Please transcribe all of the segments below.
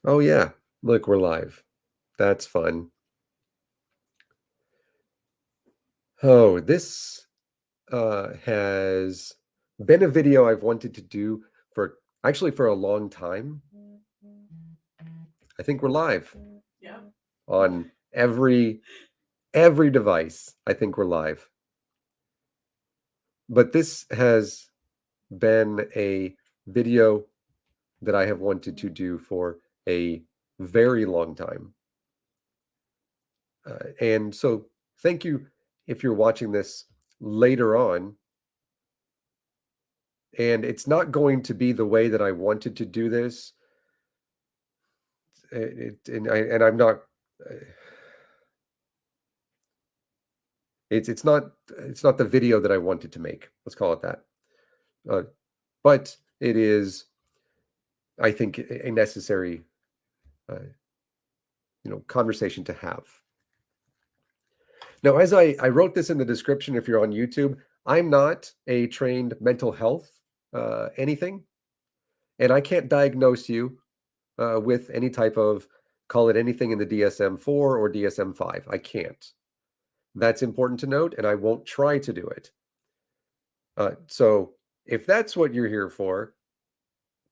Oh, yeah. Look, we're live. That's fun. Oh, this has been a video I've wanted to do for actually for a long time. I think we're live Yeah. on every device. I think we're live. But this has been a video that I have wanted to do for a very long time. And so thank you if you're watching this later on. And it's not going to be the way that I wanted to do this. And I'm not. uh, it's not the video that I wanted to make. Let's call it that. Uh, but it is, I think, a necessary, conversation to have. Now, as I wrote this in the description, if you're on YouTube, I'm not a trained mental health anything, and I can't diagnose you with any type of, call it anything in the DSM-4 or DSM-5. I can't. That's important to note, and I won't try to do it. So if that's what you're here for,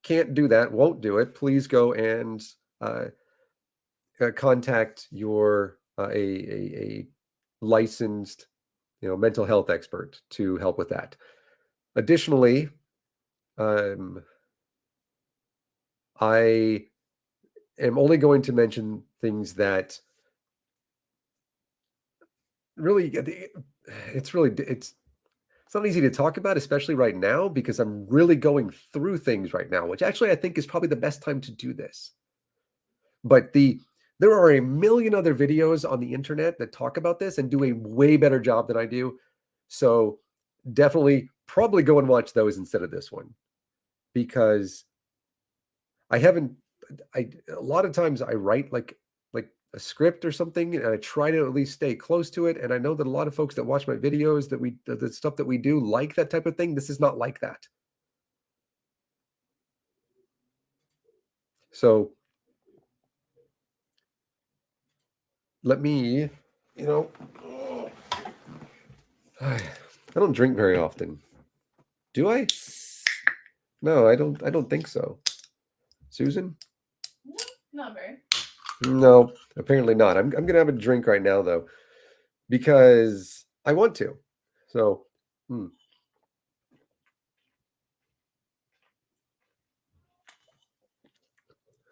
can't do that, won't do it, please go and uh, contact your a licensed, mental health expert to help with that. Additionally, um, I am only going to mention things that really it's not easy to talk about, especially right now, because I'm really going through things right now, which actually I think is probably the best time to do this. But there are a million other videos on the internet that talk about this and do a way better job than I do. So definitely probably go and watch those instead of this one, because I haven't I a lot of times I write like a script or something, and I try to at least stay close to it. And I know that a lot of folks that watch my videos, the stuff that we do, like that type of thing. This is not like that. So let me, you know, I don't drink very often. Do I? No, I don't. I don't think so. Susan? No, not very. No, apparently not. I'm gonna have a drink right now though, because I want to. So,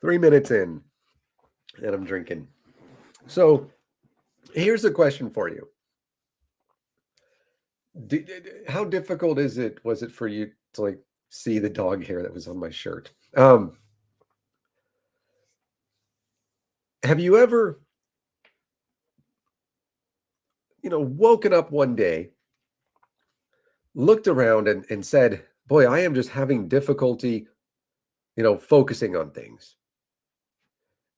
3 minutes in, and I'm drinking. So, here's a question for you. How difficult was it for you to like see the dog hair that was on my shirt? Have you ever, woken up one day, looked around and said, boy, I am just having difficulty, focusing on things.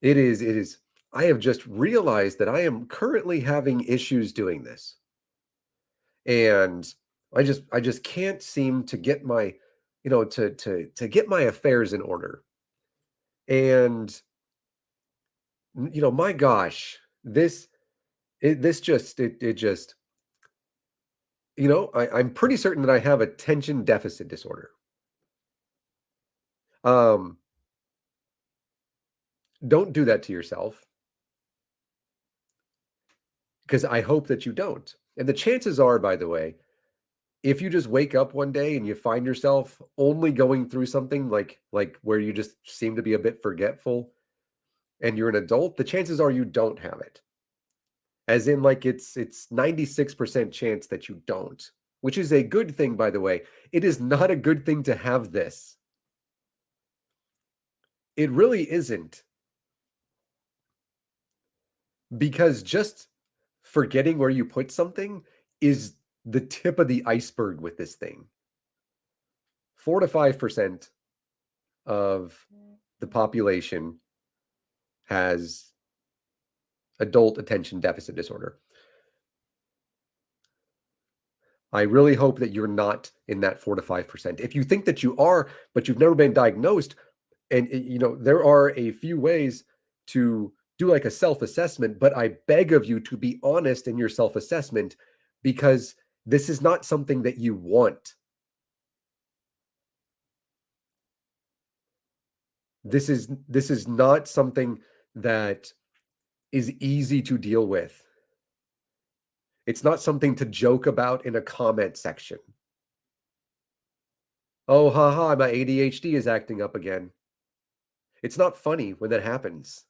It is, I have just realized that I am currently having issues doing this. And I just can't seem to get my, to get my affairs in order. And my gosh, it just, I'm pretty certain that I have attention deficit disorder. Um, don't do that to yourself, because I hope that you don't. And the chances are, by the way, if you just wake up one day and you find yourself only going through something like where you just seem to be a bit forgetful and you're an adult, the chances are you don't have it. As in, like, it's 96% chance that you don't, which is a good thing, by the way. It is not a good thing to have this. It really isn't. Because just forgetting where you put something is the tip of the iceberg with this thing. 4 to 5% of the population has adult attention deficit disorder. I really hope that you're not in that 4 to 5%. If you think that you are, but you've never been diagnosed, And there are a few ways to do like a self-assessment, but I beg of you to be honest in your self-assessment, because this is not something that you want. This is not something that is easy to deal with. It's not something to joke about in a comment section. Oh, haha, my ADHD is acting up again. It's not funny when that happens.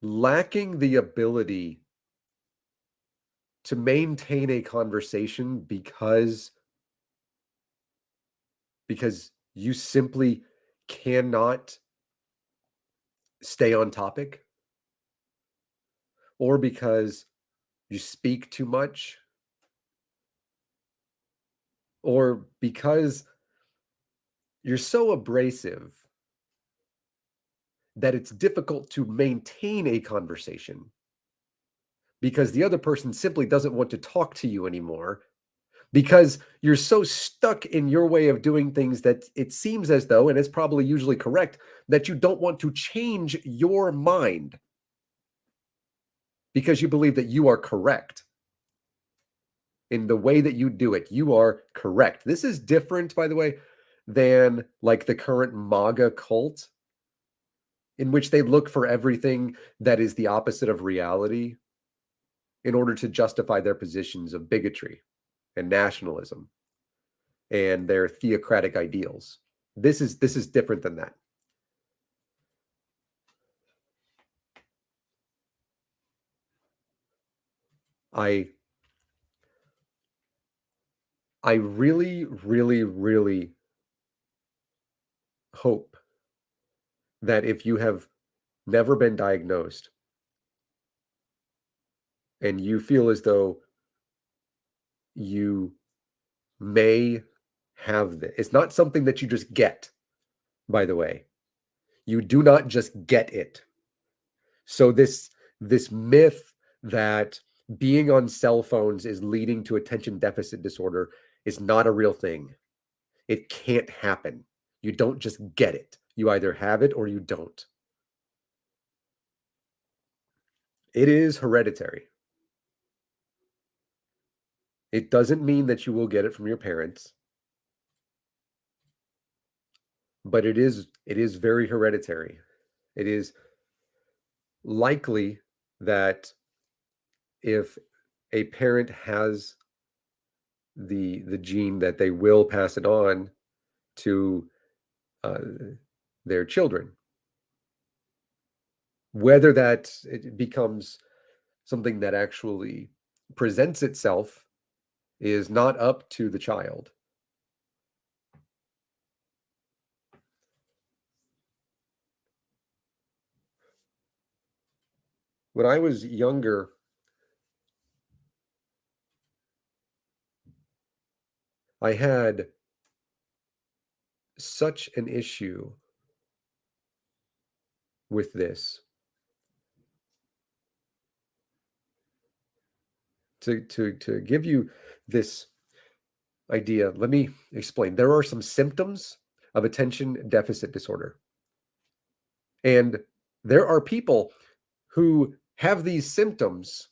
Lacking the ability to maintain a conversation because you simply cannot stay on topic, or because you speak too much, or because you're so abrasive that it's difficult to maintain a conversation because the other person simply doesn't want to talk to you anymore, because you're so stuck in your way of doing things that it seems as though, and it's probably usually correct, that you don't want to change your mind because you believe that you are correct in the way that you do it. You are correct. This is different, by the way, than like the current MAGA cult, in which they look for everything that is the opposite of reality in order to justify their positions of bigotry and nationalism and their theocratic ideals. This is different than that. I I really, really, really hope that if you have never been diagnosed and you feel as though you may have this, it's not something that you just get, by the way. You do not just get it. So this myth that being on cell phones is leading to attention deficit disorder is not a real thing. It can't happen. You don't just get it. You either have it or you don't. It is hereditary. It doesn't mean that you will get it from your parents, but it is very hereditary. It is likely that if a parent has the gene, that they will pass it on to uh, their children. Whether that it becomes something that actually presents itself is not up to the child. When I was younger, I had such an issue with this. To give you this idea, let me explain. There are some symptoms of attention deficit disorder. And there are people who have these symptoms.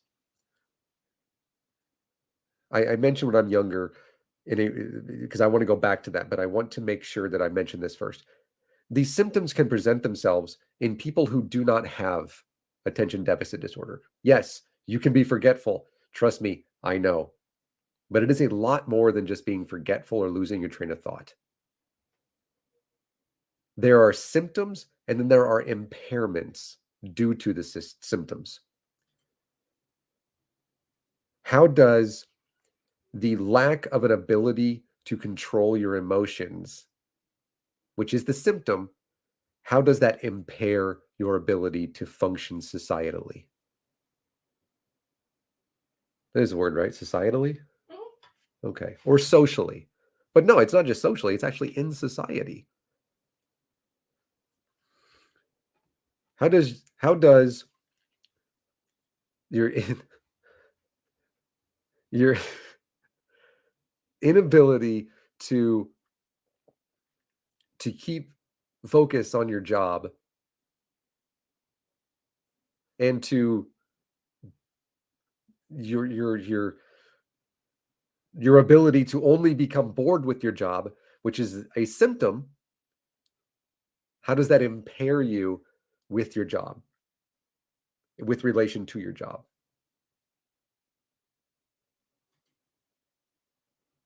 I mentioned when I'm younger, because I want to go back to that, but I want to make sure that I mention this first. These symptoms can present themselves in people who do not have attention deficit disorder. Yes, you can be forgetful. Trust me, I know. But it is a lot more than just being forgetful or losing your train of thought. There are symptoms and then there are impairments due to the symptoms. How does the lack of an ability to control your emotions, which is the symptom, how does that impair your ability to function societally? There's a word, right? Societally? Okay. Or socially. But no, it's not just socially, it's actually in society. How does your your inability to to keep focus on your job and to your your ability to only become bored with your job, which is a symptom, how does that impair you with your job, with relation to your job?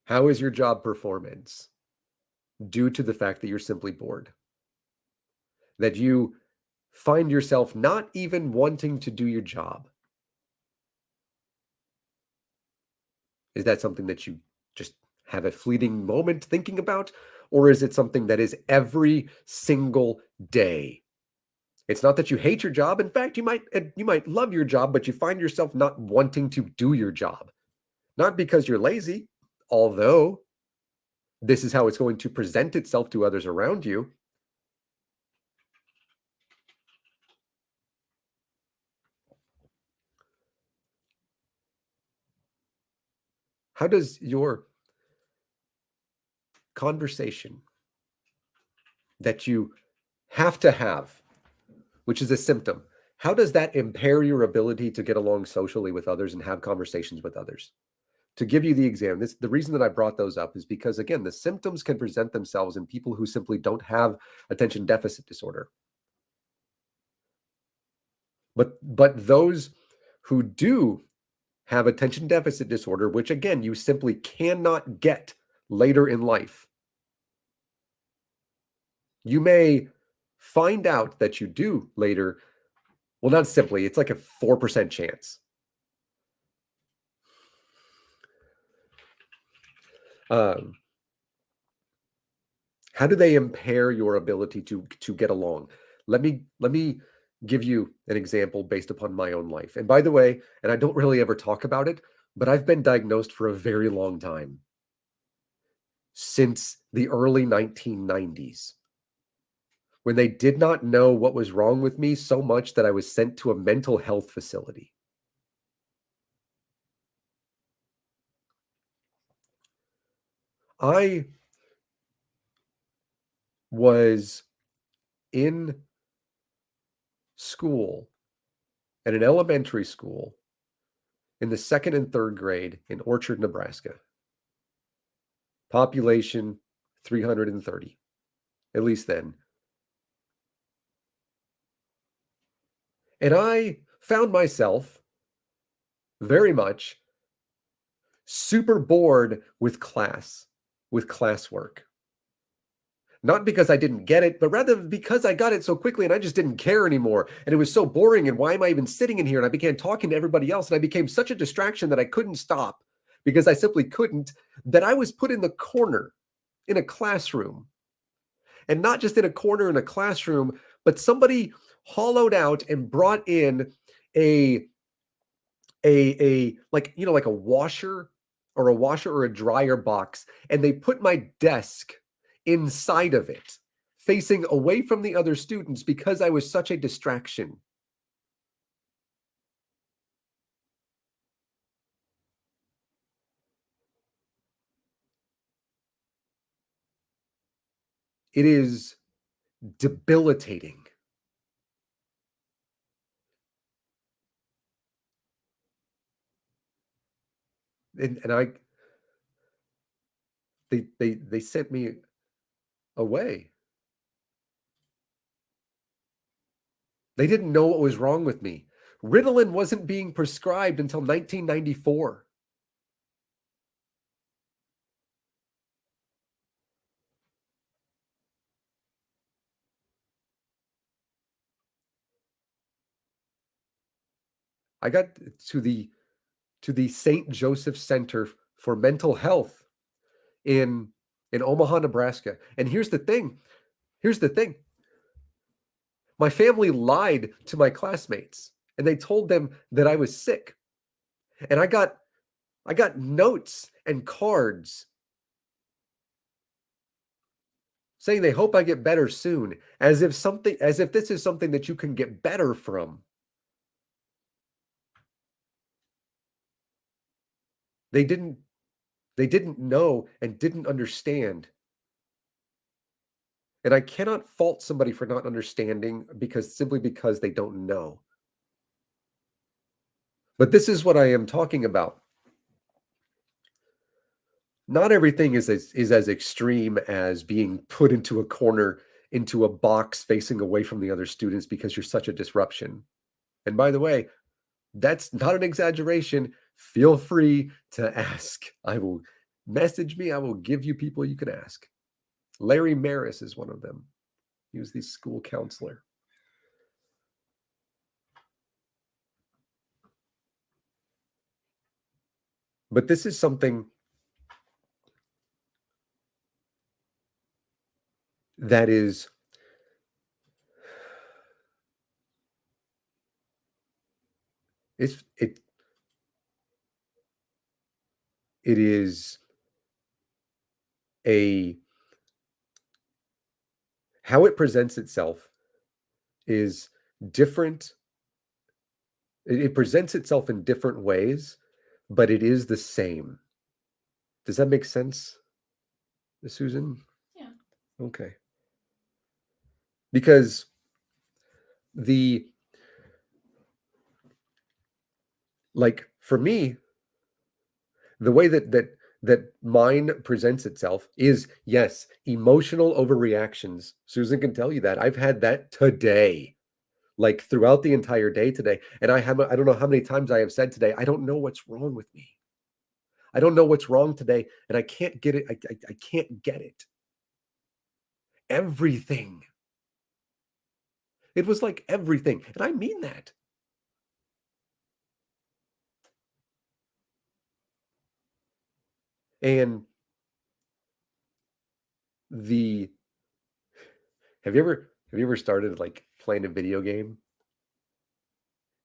How is your job performance due to the fact that you're simply bored? That you find yourself not even wanting to do your job? Is that something that you just have a fleeting moment thinking about? Or is it something that is every single day? It's not that you hate your job. In fact, you might love your job, but you find yourself not wanting to do your job. Not because you're lazy, although this is how it's going to present itself to others around you. How does your conversation that you have, which is a symptom, how does that impair your ability to get along socially with others and have conversations with others? To give you the exam, the reason that I brought those up is because, again, the symptoms can present themselves in people who simply don't have attention deficit disorder. But those who do have attention deficit disorder, which again, you simply cannot get later in life, you may find out that you do later. Well, not simply, it's like a 4% chance. Um, how do they impair your ability to get along? Let me give you an example based upon my own life. And by the way, and I don't really ever talk about it, but I've been diagnosed for a very long time, since the early 1990s, when they did not know what was wrong with me so much that I was sent to a mental health facility. I was in school at an elementary school in the second and third grade in Orchard, Nebraska. Population 330, at least then. And I found myself very much super bored with classwork. Not because I didn't get it, but rather because I got it so quickly and I just didn't care anymore. And it was so boring. And why am I even sitting in here? And I began talking to everybody else. And I became such a distraction that I couldn't stop because I simply couldn't, that I was put in the corner in a classroom. And not just in a corner in a classroom, but somebody hollowed out and brought in a like, like a washer or a dryer box, and they put my desk inside of it, facing away from the other students because I was such a distraction. It is debilitating. And I they sent me away. They didn't know what was wrong with me. Ritalin wasn't being prescribed until 1994. I got to the St. Joseph Center for Mental Health in Omaha, Nebraska. And here's the thing. Here's the thing. My family lied to my classmates and they told them that I was sick. And I got notes and cards saying they hope I get better soon, as if this is something that you can get better from. They didn't they didn't know and didn't understand And I cannot fault somebody for not understanding simply because they don't know. But this is what I am talking about. Not everything is as extreme as being put into a corner, into a box facing away from the other students because you're such a disruption. And by the way, that's not an exaggeration. Feel free to ask. I will message me. I will give you people you can ask. Larry Maris is one of them. He was the school counselor. But this is something that is it's it is a how it presents itself is different. It presents itself in different ways, but it is the same. Does that make sense, Susan? Yeah. Okay. Because the for me, the way that mine presents itself is, yes, emotional overreactions. Susan can tell you that. I've had that today, like throughout the entire day today. And I don't know how many times I have said today, I don't know what's wrong with me. I don't know what's wrong today, and I can't get it. I can't get it. Everything. It was like everything. And I mean that. And the have you ever started like playing a video game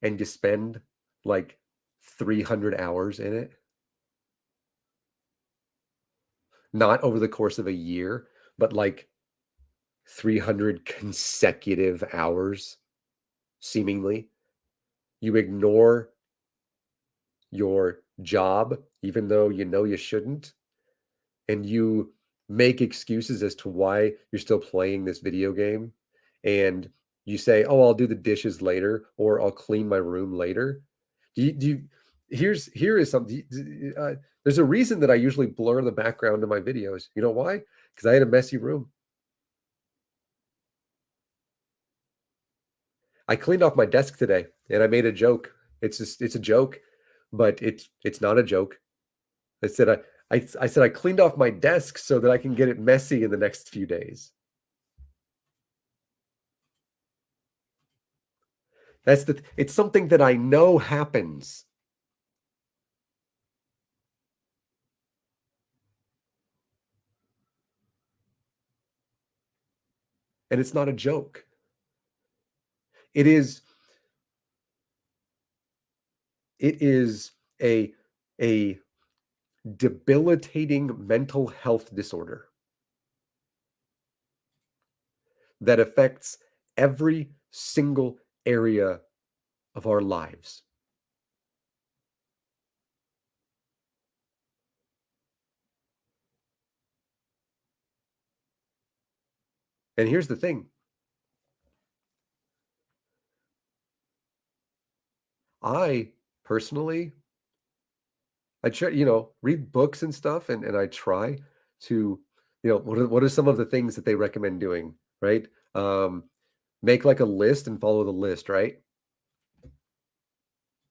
and you spend like 300 hours in it? Not over the course of a year, but like 300 consecutive hours, seemingly. You ignore your job, even though you know you shouldn't, and you make excuses as to why you're still playing this video game. And you say, "Oh, I'll do the dishes later, or I'll clean my room later." Do you here is something. There's a reason that I usually blur the background of my videos. You know why? Because I had a messy room. I cleaned off my desk today and I made a joke. It's a joke, but it's not a joke. I said I said I cleaned off my desk so that I can get it messy in the next few days. It's something that I know happens. And it's not a joke. It is it is a debilitating mental health disorder that affects every single area of our lives. And here's the thing. I personally I try, read books and stuff, and I try to, what are some of the things that they recommend doing, right? Make like a list and follow the list, right?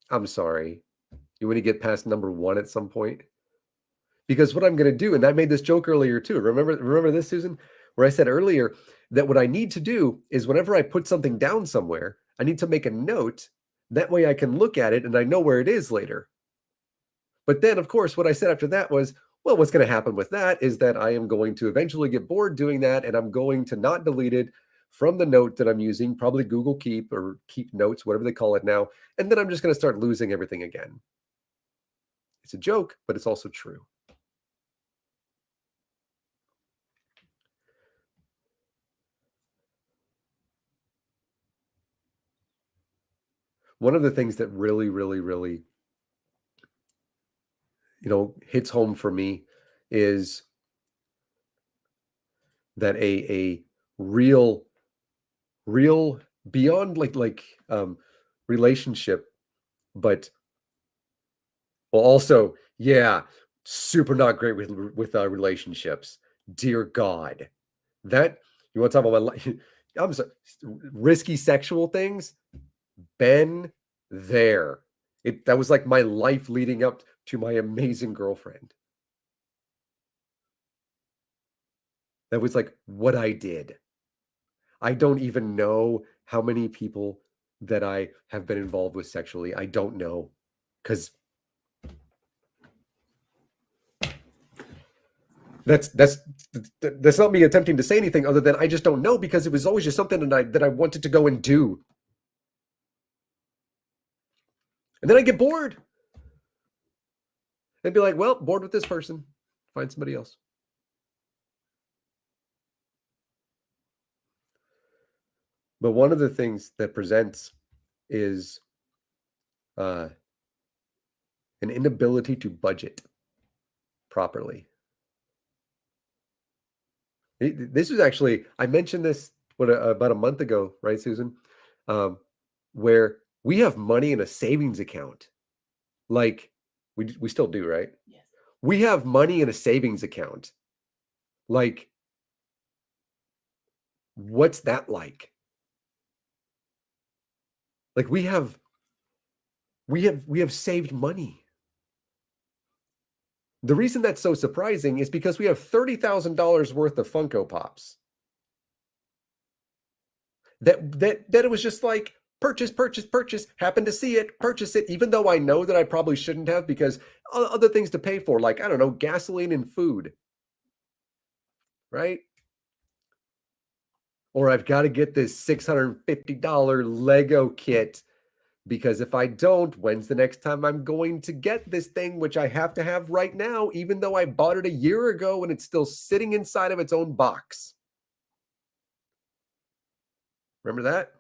I'm sorry. You want to get past number one at some point? Because what I'm going to do, and I made this joke earlier too. Remember this, Susan, where I said earlier that what I need to do is whenever I put something down somewhere, I need to make a note. That way I can look at it and I know where it is later. But then, of course, what I said after that was, well, what's going to happen with that is that I am going to eventually get bored doing that, and I'm going to not delete it from the note that I'm using, probably Google Keep or Keep Notes, whatever they call it now. And then I'm just going to start losing everything again. It's a joke, but it's also true. One of the things that really, really, really, hits home for me is that a real beyond relationship, but well, also, yeah, super not great with relationships. Dear God, that you want to talk about my life? I'm sorry, risky sexual things. Been there. That was like my life leading up to my amazing girlfriend. That was like what I did. I don't even know how many people that I have been involved with sexually. I don't know, because that's not me attempting to say anything other than I just don't know, because it was always just something that I wanted to go and do, and then I get bored and be like, well, bored with this person, find somebody else. But one of the things that presents is uh, an inability to budget properly. This was actually, I mentioned this about a month ago, right, Susan? Where we have money in a savings account. Like we still do, right? Yes. We have money in a savings account. Like, what's that like? Like we have saved money. The reason that's so surprising is because we have $30,000 worth of Funko Pops. That it was just like purchase, purchase, purchase, happen to see it, purchase it, even though I know that I probably shouldn't have, because other things to pay for, like, I don't know, gasoline and food, right? Or I've got to get this $650 Lego kit, because if I don't, when's the next time I'm going to get this thing, which I have to have right now, even though I bought it a year ago and it's still sitting inside of its own box. Remember that?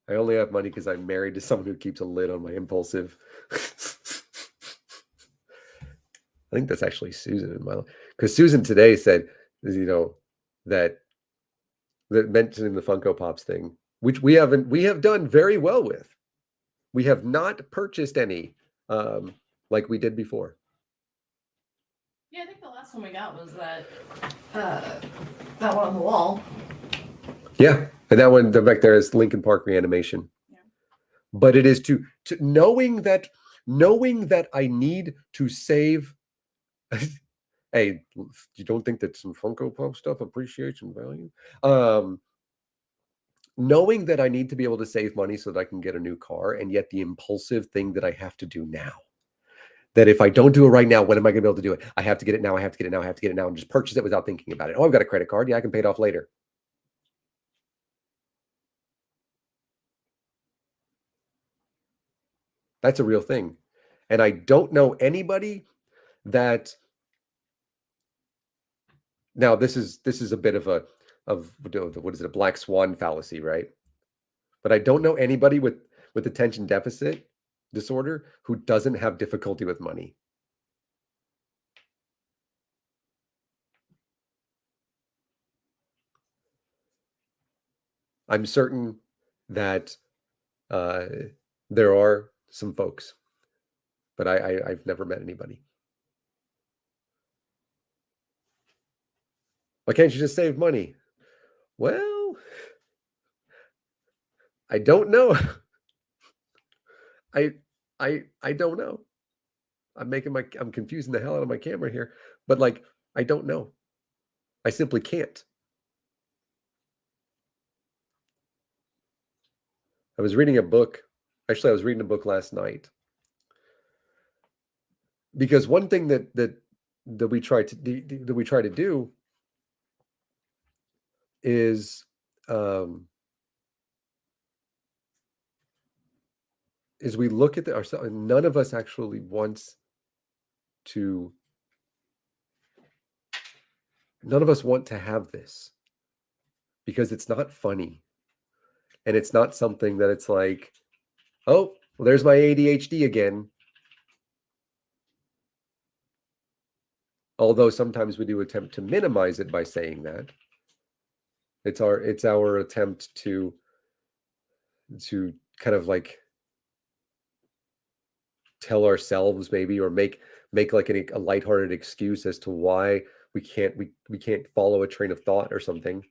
I only have money because I'm married to someone who keeps a lid on my impulsive. I think that's actually Susan in my life, because Susan today said, that mentioning the Funko Pops thing, which we have done very well with. We have not purchased any like we did before. Yeah, I think the last one we got was that one on the wall. Yeah, and that one back there is Lincoln Park Reanimation. Yeah. But it is to knowing that I need to save. Hey, you don't think that some Funko Pop stuff appreciates in value? Knowing that I need to be able to save money so that I can get a new car, and yet the impulsive thing that I have to do now. That if I don't do it right now, when am I going to be able to do it? I have to get it now. I have to get it now. I have to get it now, and just purchase it without thinking about it. Oh, I've got a credit card. Yeah, I can pay it off later. That's a real thing. And I don't know anybody that. Now, this is a bit of what is it, a black swan fallacy, right? But I don't know anybody with attention deficit disorder who doesn't have difficulty with money. I'm certain that there are some folks, but I've never met anybody. Why can't you just save money? Well, I don't know. I don't know. I'm confusing the hell out of my camera here, but like, I don't know. I simply can't. I was reading a book. Actually, I was reading a book last night, because one thing that we try to do is we look at ourselves, and none of us actually wants to. None of us want to have this, because it's not funny, and it's not something that it's like, oh, Well, there's my ADHD again. Although sometimes we do attempt to minimize it by saying that. It's our attempt to kind of like tell ourselves maybe, or make like a lighthearted excuse as to why we can't follow a train of thought or something.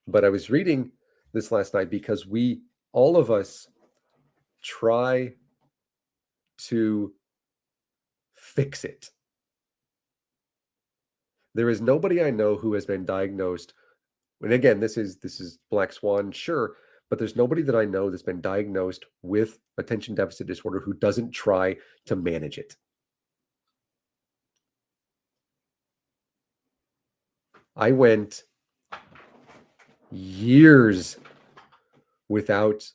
But I was reading this last night because all of us try to fix it. There is nobody I know who has been diagnosed. And again, this is Black Swan, sure, but there's nobody that I know that's been diagnosed with attention deficit disorder who doesn't try to manage it. I went years without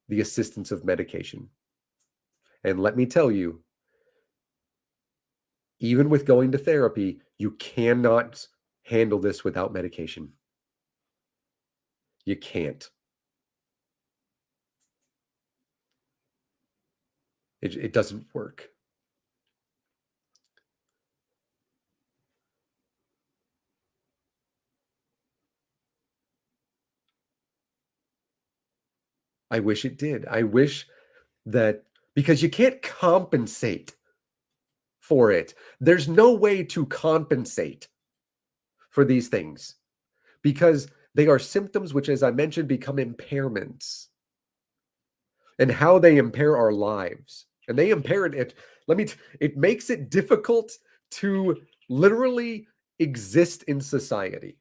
the assistance of medication. And let me tell you, even with going to therapy, you cannot handle this without medication. You can't. It doesn't work. I wish it did. I wish that, because you can't compensate for it. There's no way to compensate for these things because they are symptoms which, as I mentioned, become impairments, and how they impair our lives. And they impair it. It makes it difficult to literally exist in society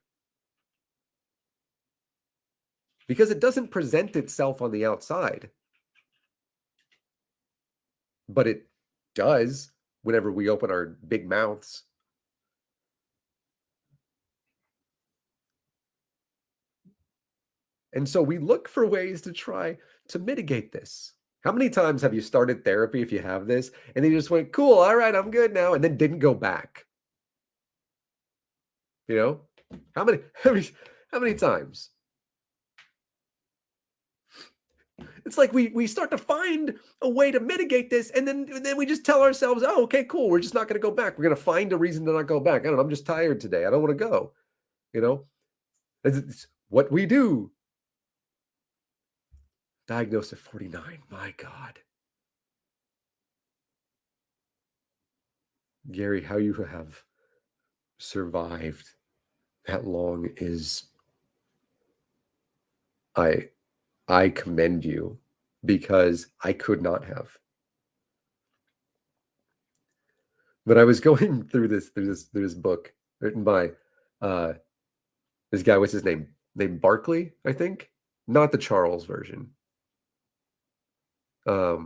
because it doesn't present itself on the outside, but it does whenever we open our big mouths. And so we look for ways to try to mitigate this. How many times have you started therapy, if you have this, and then you just went, cool, all right, I'm good now, and then didn't go back? You know, how many times? It's like we start to find a way to mitigate this, and then we just tell ourselves, oh, okay, cool, we're just not going to go back. We're going to find a reason to not go back. I don't know, I'm just tired today. I don't want to go. You know, it's what we do. Diagnosed at 49. My God. Gary, how you have survived that long is, I commend you, because I could not have. But I was going through this book written by this guy. What's his name? Named Barkley, I think. Not the Charles version. But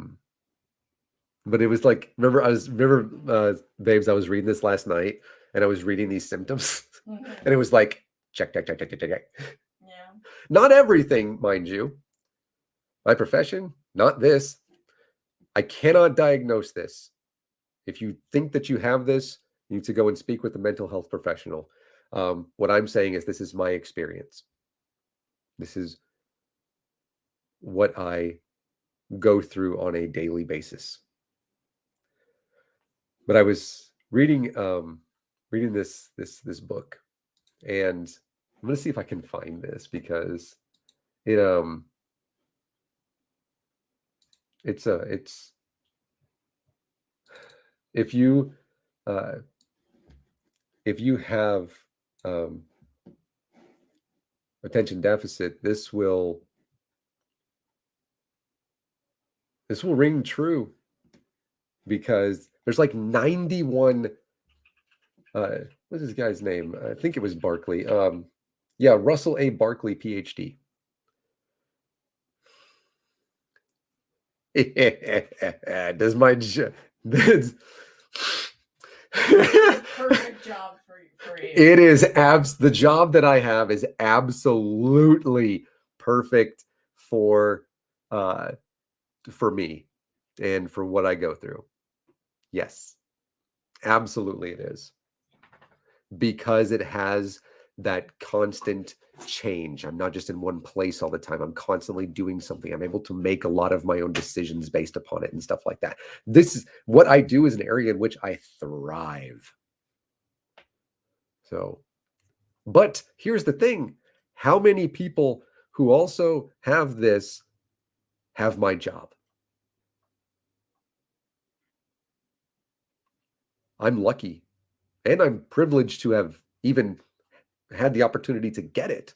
it was like, babes, I was reading this last night, and I was reading these symptoms, and it was like check. Yeah. Not everything, mind you. My profession, not this. I cannot diagnose this. If you think that you have this, you need to go and speak with a mental health professional. What I'm saying is, this is my experience. This is what I go through on a daily basis. But I was reading this book, and I'm gonna see if I can find this, because it's if you have attention deficit, this will ring true, because there's like 91 what's this guy's name? I think it was Barkley. Yeah, Russell A. Barkley, PhD. Does my job. Perfect job for you. It is the job that I have is absolutely perfect for me and for what I go through. Yes, absolutely it is, because it has that constant change. I'm not just in one place all the time. I'm constantly doing something. I'm able to make a lot of my own decisions based upon it and stuff like that. This is what I do, is an area in which I thrive. So, but here's the thing. How many people who also have this have my job? I'm lucky, and I'm privileged to have even had the opportunity to get it.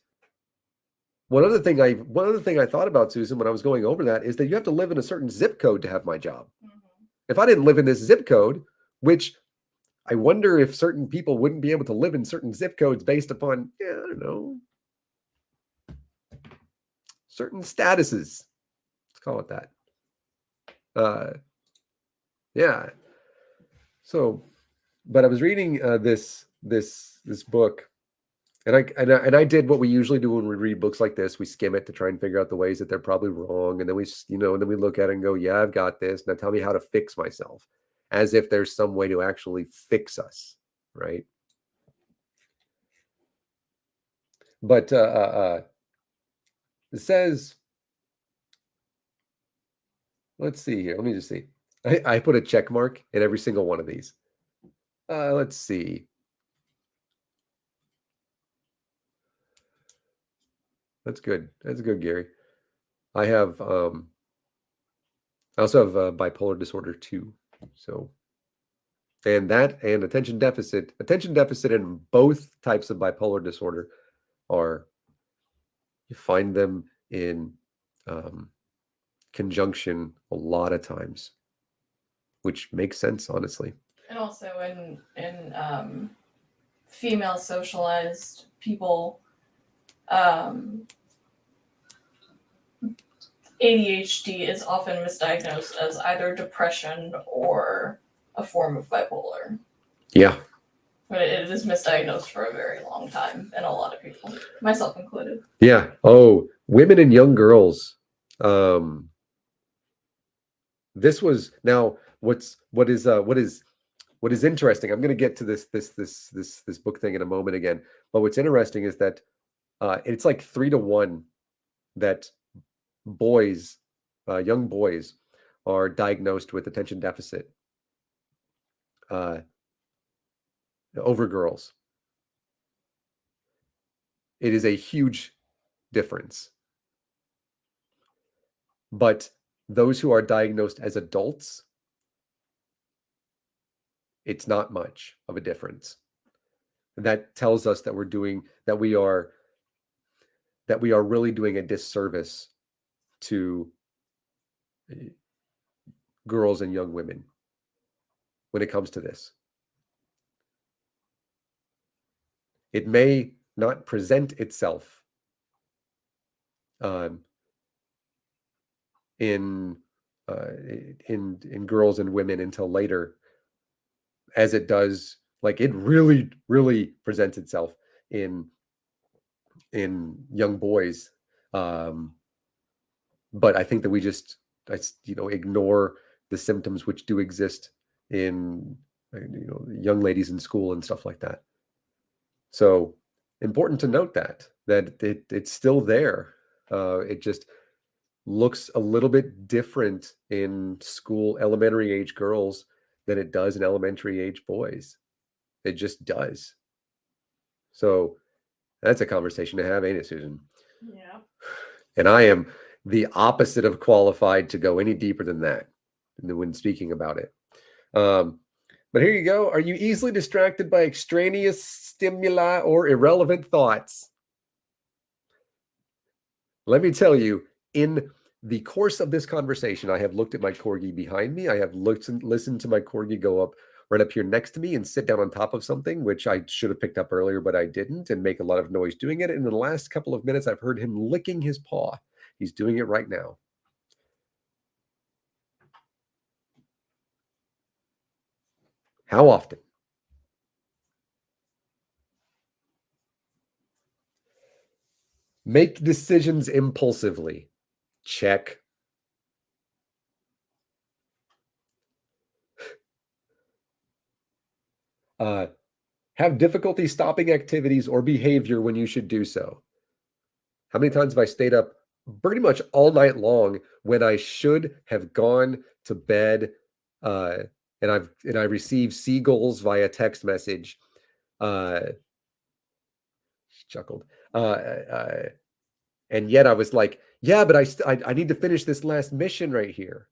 One other thing I thought about, Susan, when I was going over that, is that you have to live in a certain zip code to have my job. If I didn't live in this zip code, which I wonder if certain people wouldn't be able to live in certain zip codes based upon, I don't know, certain statuses. Let's call it that. Yeah. So, but I was reading this book, and I did what we usually do when we read books like this. We skim it to try and figure out the ways that they're probably wrong, and then and then we look at it and go, "Yeah, I've got this." Now tell me how to fix myself, as if there's some way to actually fix us, right? But it says, let's see here. Let me just see. I put a check mark in every single one of these. Let's see. That's good. That's good, Gary. I have I also have bipolar disorder too. So, and attention deficit and both types of bipolar disorder are, you find them in conjunction a lot of times, which makes sense, honestly. And also in female socialized people, ADHD is often misdiagnosed as either depression or a form of bipolar. Yeah. But it is misdiagnosed for a very long time, and a lot of people, myself included. Yeah. Oh, women and young girls. This was now what is interesting. I'm going to get to this book thing in a moment again. But what's interesting is that it's like 3-to-1 that boys, young boys, are diagnosed with attention deficit over girls. It is a huge difference. But those who are diagnosed as adults, it's not much of a difference. And that tells us that we are really doing a disservice to girls and young women when it comes to this. It may not present itself in girls and women until later, as it does. Like, it really presents itself in young boys. But I think that we just ignore the symptoms which do exist in young ladies in school and stuff like that. So important to note that it's still there. It just looks a little bit different in school, elementary age girls, than it does in elementary age boys. It just does. So that's a conversation to have, ain't it, Susan? Yeah. And I am the opposite of qualified to go any deeper than that when speaking about it. But here you go. Are you easily distracted by extraneous stimuli or irrelevant thoughts? Let me tell you, in the course of this conversation, I have looked at my corgi behind me. I have listened to my corgi go up right up here next to me and sit down on top of something, which I should have picked up earlier, but I didn't, and make a lot of noise doing it. And in the last couple of minutes, I've heard him licking his paw. He's doing it right now. How often? Make decisions impulsively. Check. Have difficulty stopping activities or behavior when you should do so. How many times have I stayed up pretty much all night long when I should have gone to bed? Uh, and I receive seagulls via text message. She chuckled. And yet I was like, yeah, but I need to finish this last mission right here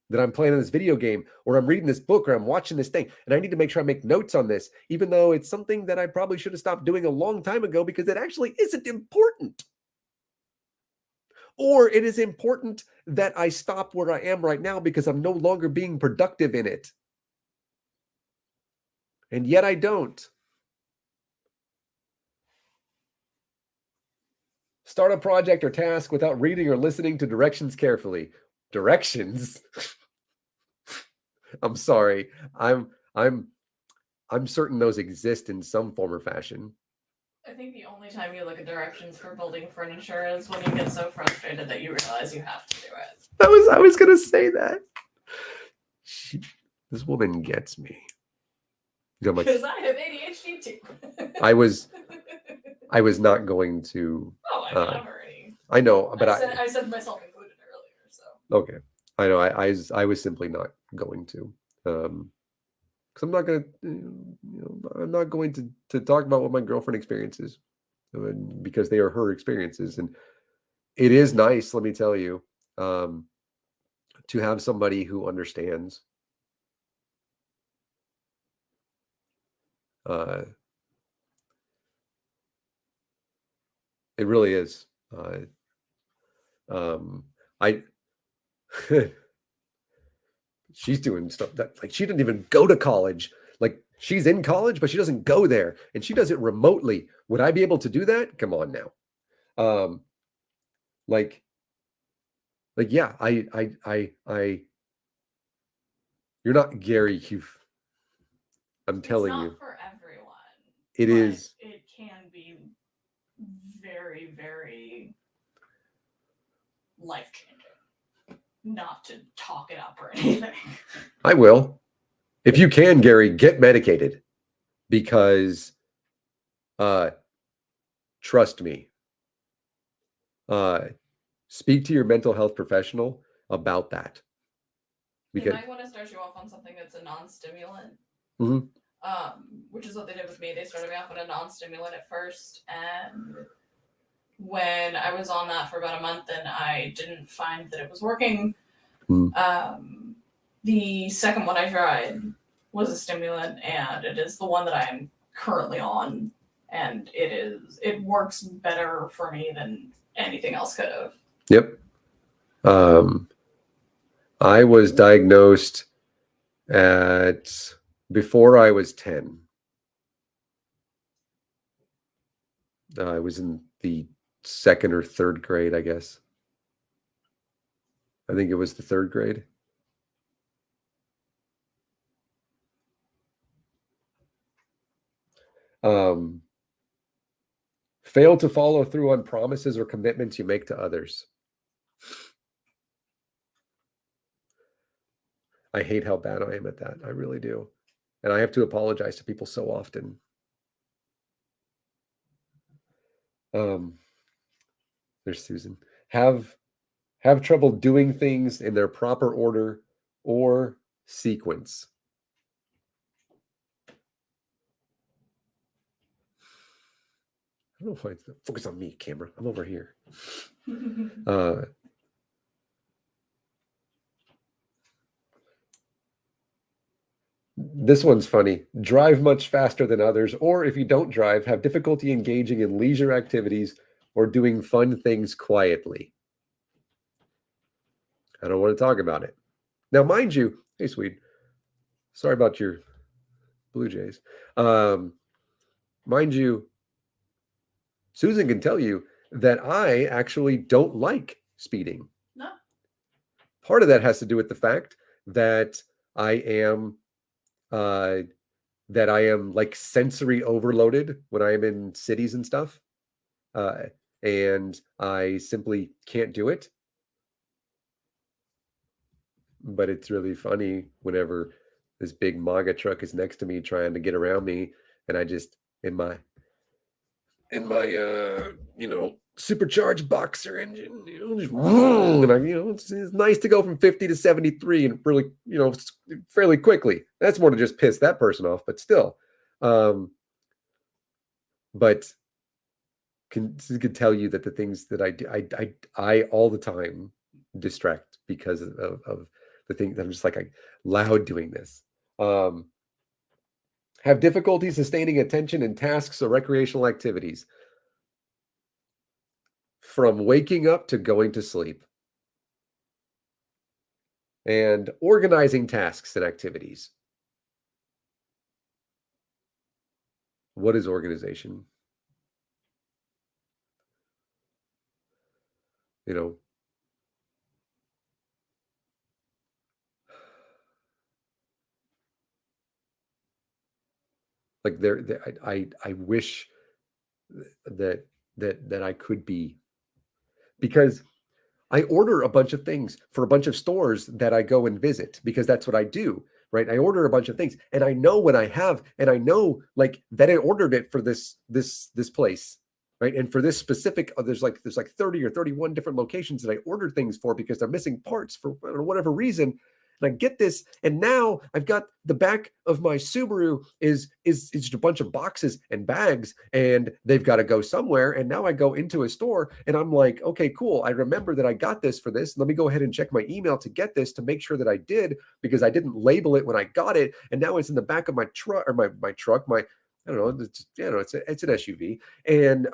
that I'm playing in this video game, or I'm reading this book, or I'm watching this thing, and I need to make sure I make notes on this, even though it's something that I probably should have stopped doing a long time ago because it actually isn't important. Or it is important that I stop where I am right now because I'm no longer being productive in it. And yet I don't. Start a project or task without reading or listening to directions carefully. Directions? I'm sorry. I'm certain those exist in some form or fashion. I think the only time you look at directions for building furniture is when you get so frustrated that you realize you have to do it. I was gonna say that. This woman gets me. Because I have ADHD too. I was not going to. Oh, I mean, I'm already. I know, but I said myself included earlier, so. Okay, I know. I was simply not going to, because I'm not gonna. I'm not going to talk about what my girlfriend experiences, because they are her experiences, and it is nice. Let me tell you, to have somebody who understands. It really is. I she's doing stuff that, like, she didn't even go to college. Like, she's in college, but she doesn't go there, and she does it remotely. Would I be able to do that? Come on now. Like yeah, you're not Gary. I'm telling you, it's not for everyone. It is. It can be very, very life changing. Not to talk it up or anything. I will. If you can, Gary, get medicated, because trust me. Speak to your mental health professional about that. They might want to start you off on something that's a non-stimulant. Mm-hmm. Which is what they did with me. They started me off on a non-stimulant at first, and when I was on that for about a month and I didn't find that it was working, the second one I tried was a stimulant, and it is the one that I am currently on, and it works better for me than anything else could have. Yep. I was diagnosed before I was 10. I was in the second or third grade, I guess. I think it was the third grade. Fail to follow through on promises or commitments you make to others. I hate how bad I am at that. I really do. And I have to apologize to people so often. There's Susan. Have trouble doing things in their proper order or sequence. I don't know if I focus on me, camera. I'm over here. This one's funny. Drive much faster than others, or if you don't drive, have difficulty engaging in leisure activities or doing fun things quietly. I don't want to talk about it. Now, mind you, hey, Swede, sorry about your Blue Jays. Mind you, Susan can tell you that I actually don't like speeding. No. Part of that has to do with the fact that I am like sensory overloaded when I am in cities and stuff. And I simply can't do it. But it's really funny whenever this big MAGA truck is next to me trying to get around me, and I just in my supercharged boxer engine, just and it's nice to go from 50 to 73 and really, fairly quickly. That's more to just piss that person off, but still. But could tell you that the things that I do, I all the time distract because of the thing. I'm just like loud doing this. Have difficulty sustaining attention in tasks or recreational activities from waking up to going to sleep, and organizing tasks and activities. What is organization? You know, like I wish that I could be, because I order a bunch of things for a bunch of stores that I go and visit, because that's what I do, right? I order a bunch of things and I know what I have, and I know like that I ordered it for this place, right? And for this specific, there's like 30 or 31 different locations that I ordered things for because they're missing parts for whatever reason. And I get this, and now I've got the back of my Subaru is just a bunch of boxes and bags, and they've got to go somewhere. And now I go into a store, and I'm like, okay, cool. I remember that I got this for this. Let me go ahead and check my email to get this, to make sure that I did, because I didn't label it when I got it, and now it's in the back of my truck, or my truck, I don't know, it's an SUV, and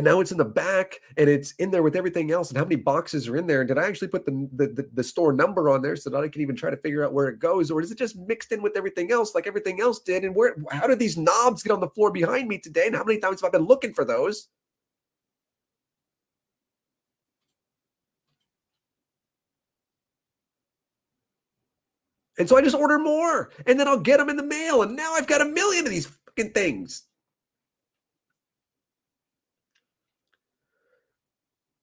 now it's in the back, and it's in there with everything else, and how many boxes are in there, and did I actually put the store number on there so that I can even try to figure out where it goes, or is it just mixed in with everything else like everything else did? And how did these knobs get on the floor behind me today, and how many times have I been looking for those? And so I just order more, and then I'll get them in the mail, and now I've got a million of these fucking things.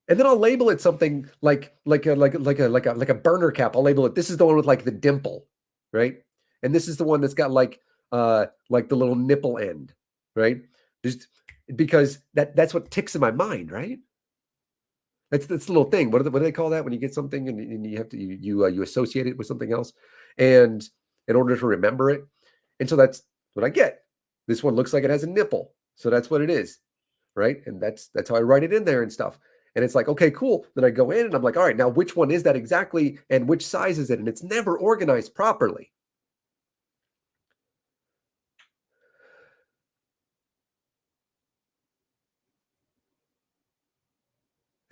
And then I'll label it something like a burner cap. I'll label it, this is the one with like the dimple, right? And this is the one that's got like the little nipple end, right? Just because that's what ticks in my mind, right? That's the little thing. What do they call that when you get something and you have to you associate it with something else, and in order to remember it. And so that's what I get. This one looks like it has a nipple, so that's what it is, right? And that's how I write it in there and stuff. And it's like, okay, cool. Then I go in and I'm like, all right, now which one is that exactly, and which size is it? And it's never organized properly.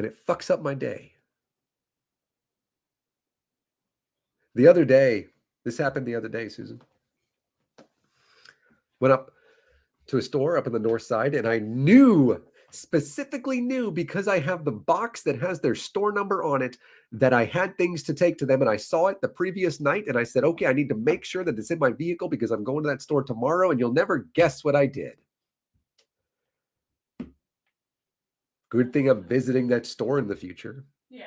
And it fucks up my day. The other day, this happened the other day, Susan. Went up to a store up in the north side, and I specifically knew, because I have the box that has their store number on it, that I had things to take to them. And I saw it the previous night, and I said, okay, I need to make sure that it's in my vehicle because I'm going to that store tomorrow. And you'll never guess what I did. Good thing I'm visiting that store in the future. Yeah.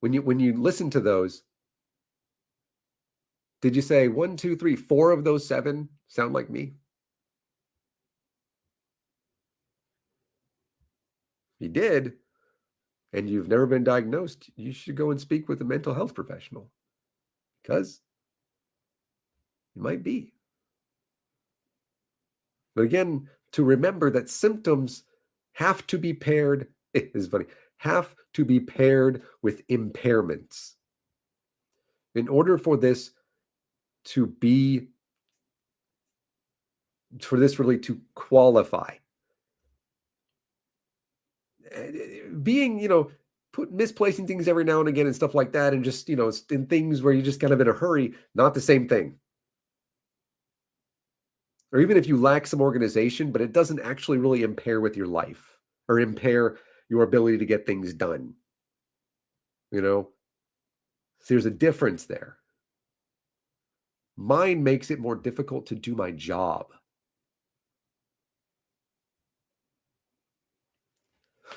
When you listen to those, did you say 1, 2, 3, 4 of those 7 sound like me? If you did, and you've never been diagnosed, you should go and speak with a mental health professional, because you might be. But again, to remember that symptoms have to be paired, it is funny, have to be paired with impairments. In order for this really to qualify. Being, misplacing things every now and again and stuff like that, and just, in things where you're just kind of in a hurry, not the same thing. Or even if you lack some organization, but it doesn't actually really impair with your life or impair your ability to get things done. So there's a difference there. Mine makes it more difficult to do my job.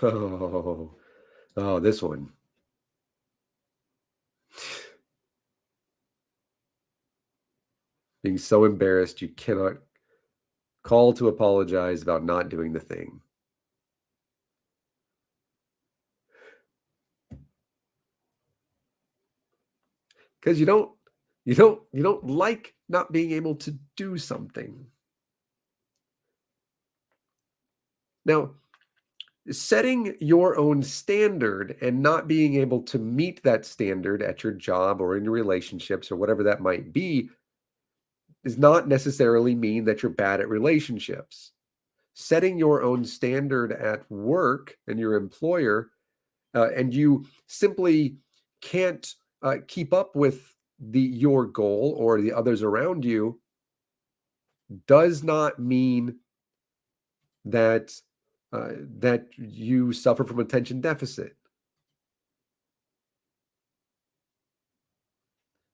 Oh, oh, this one. Being so embarrassed you cannot call to apologize about not doing the thing. Because you don't like not being able to do something. Now, setting your own standard and not being able to meet that standard at your job or in your relationships or whatever that might be does not necessarily mean that you're bad at relationships. Setting your own standard at work and your employer, and you simply can't keep up with your goal or the others around you, does not mean that that you suffer from attention deficit,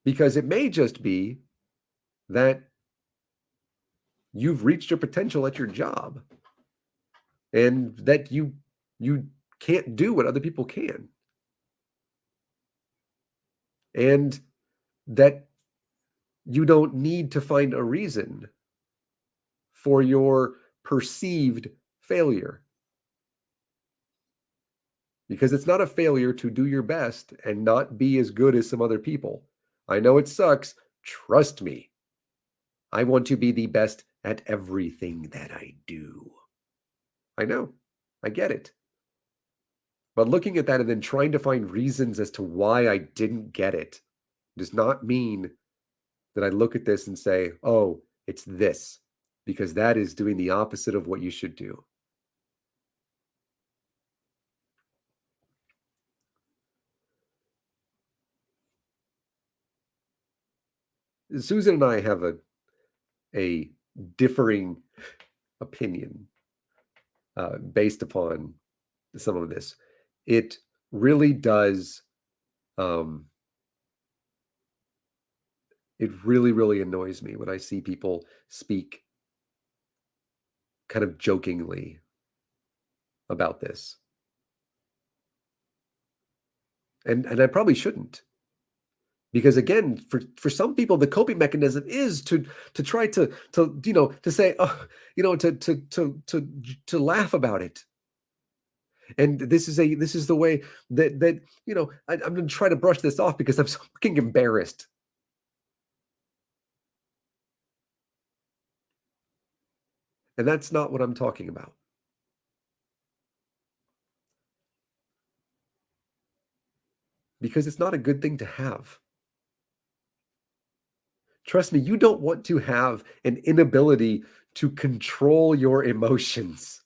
because it may just be that you've reached your potential at your job and that you can't do what other people can, and that you don't need to find a reason for your perceived failure, because it's not a failure to do your best and not be as good as some other people. I know it sucks. Trust me. I want to be the best at everything that I do. I know. I get it. But looking at that and then trying to find reasons as to why I didn't get it does not mean that I look at this and say, oh, it's this, because that is doing the opposite of what you should do. Susan and I have a differing opinion based upon some of this. It really does. It really, really annoys me when I see people speak kind of jokingly about this, and I probably shouldn't, because again, for some people, the coping mechanism is to try to say, oh, to laugh about it. And this is the way that I'm going to try to brush this off because I'm so fucking embarrassed. And that's not what I'm talking about. Because it's not a good thing to have. Trust me, you don't want to have an inability to control your emotions.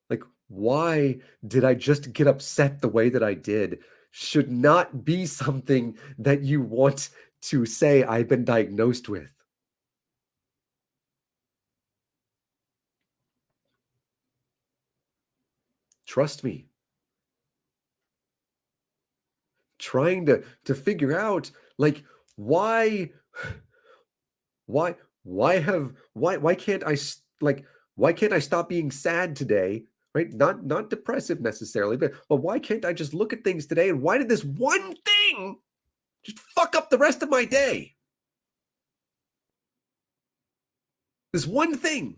Like, why did I just get upset the way that I did? Should not be something that you want to say I've been diagnosed with. Trust me. Trying to figure out, like, why why why can't like, why can't I stop being sad today, right? Not depressive necessarily, but why can't I just look at things today, and why did this one thing just fuck up the rest of my day? This one thing.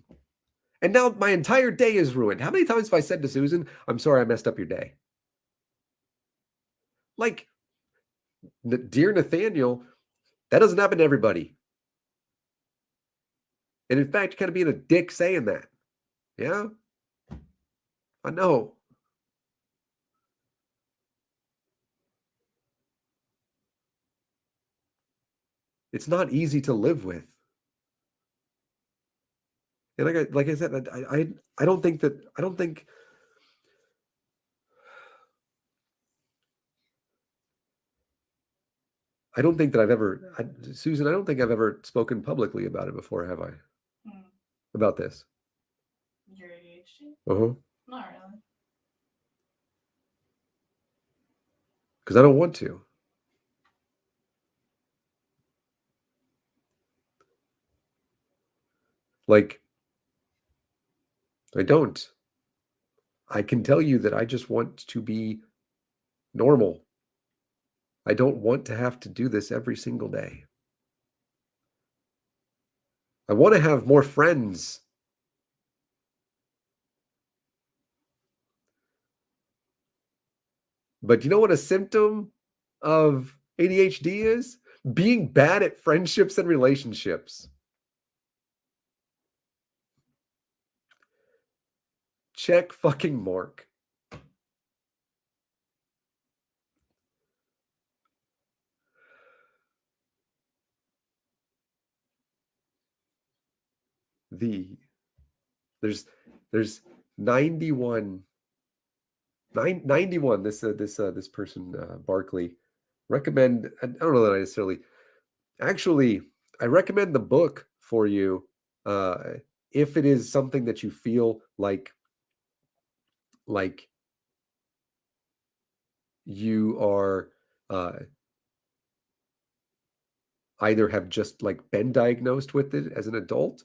And now my entire day is ruined. How many times have I said to Susan, I'm sorry I messed up your day? Like, dear Nathaniel, that doesn't happen to everybody. And in fact, kind of being a dick saying that. Yeah, I know. It's not easy to live with. And like I said, I don't think that I don't think that Susan, I don't think I've ever spoken publicly about it before, have I? Hmm. About this. Your ADHD? Uh-huh. Not really. Because I don't want to. Like, I don't. I can tell you that I just want to be normal. I don't want to have to do this every single day. I want to have more friends. But you know what a symptom of ADHD is? Being bad at friendships and relationships. Check fucking mark. There's 91 91 this person Barkley recommend. I don't know that I necessarily actually I recommend the book for you if it is something that you feel like you are either have just like been diagnosed with it as an adult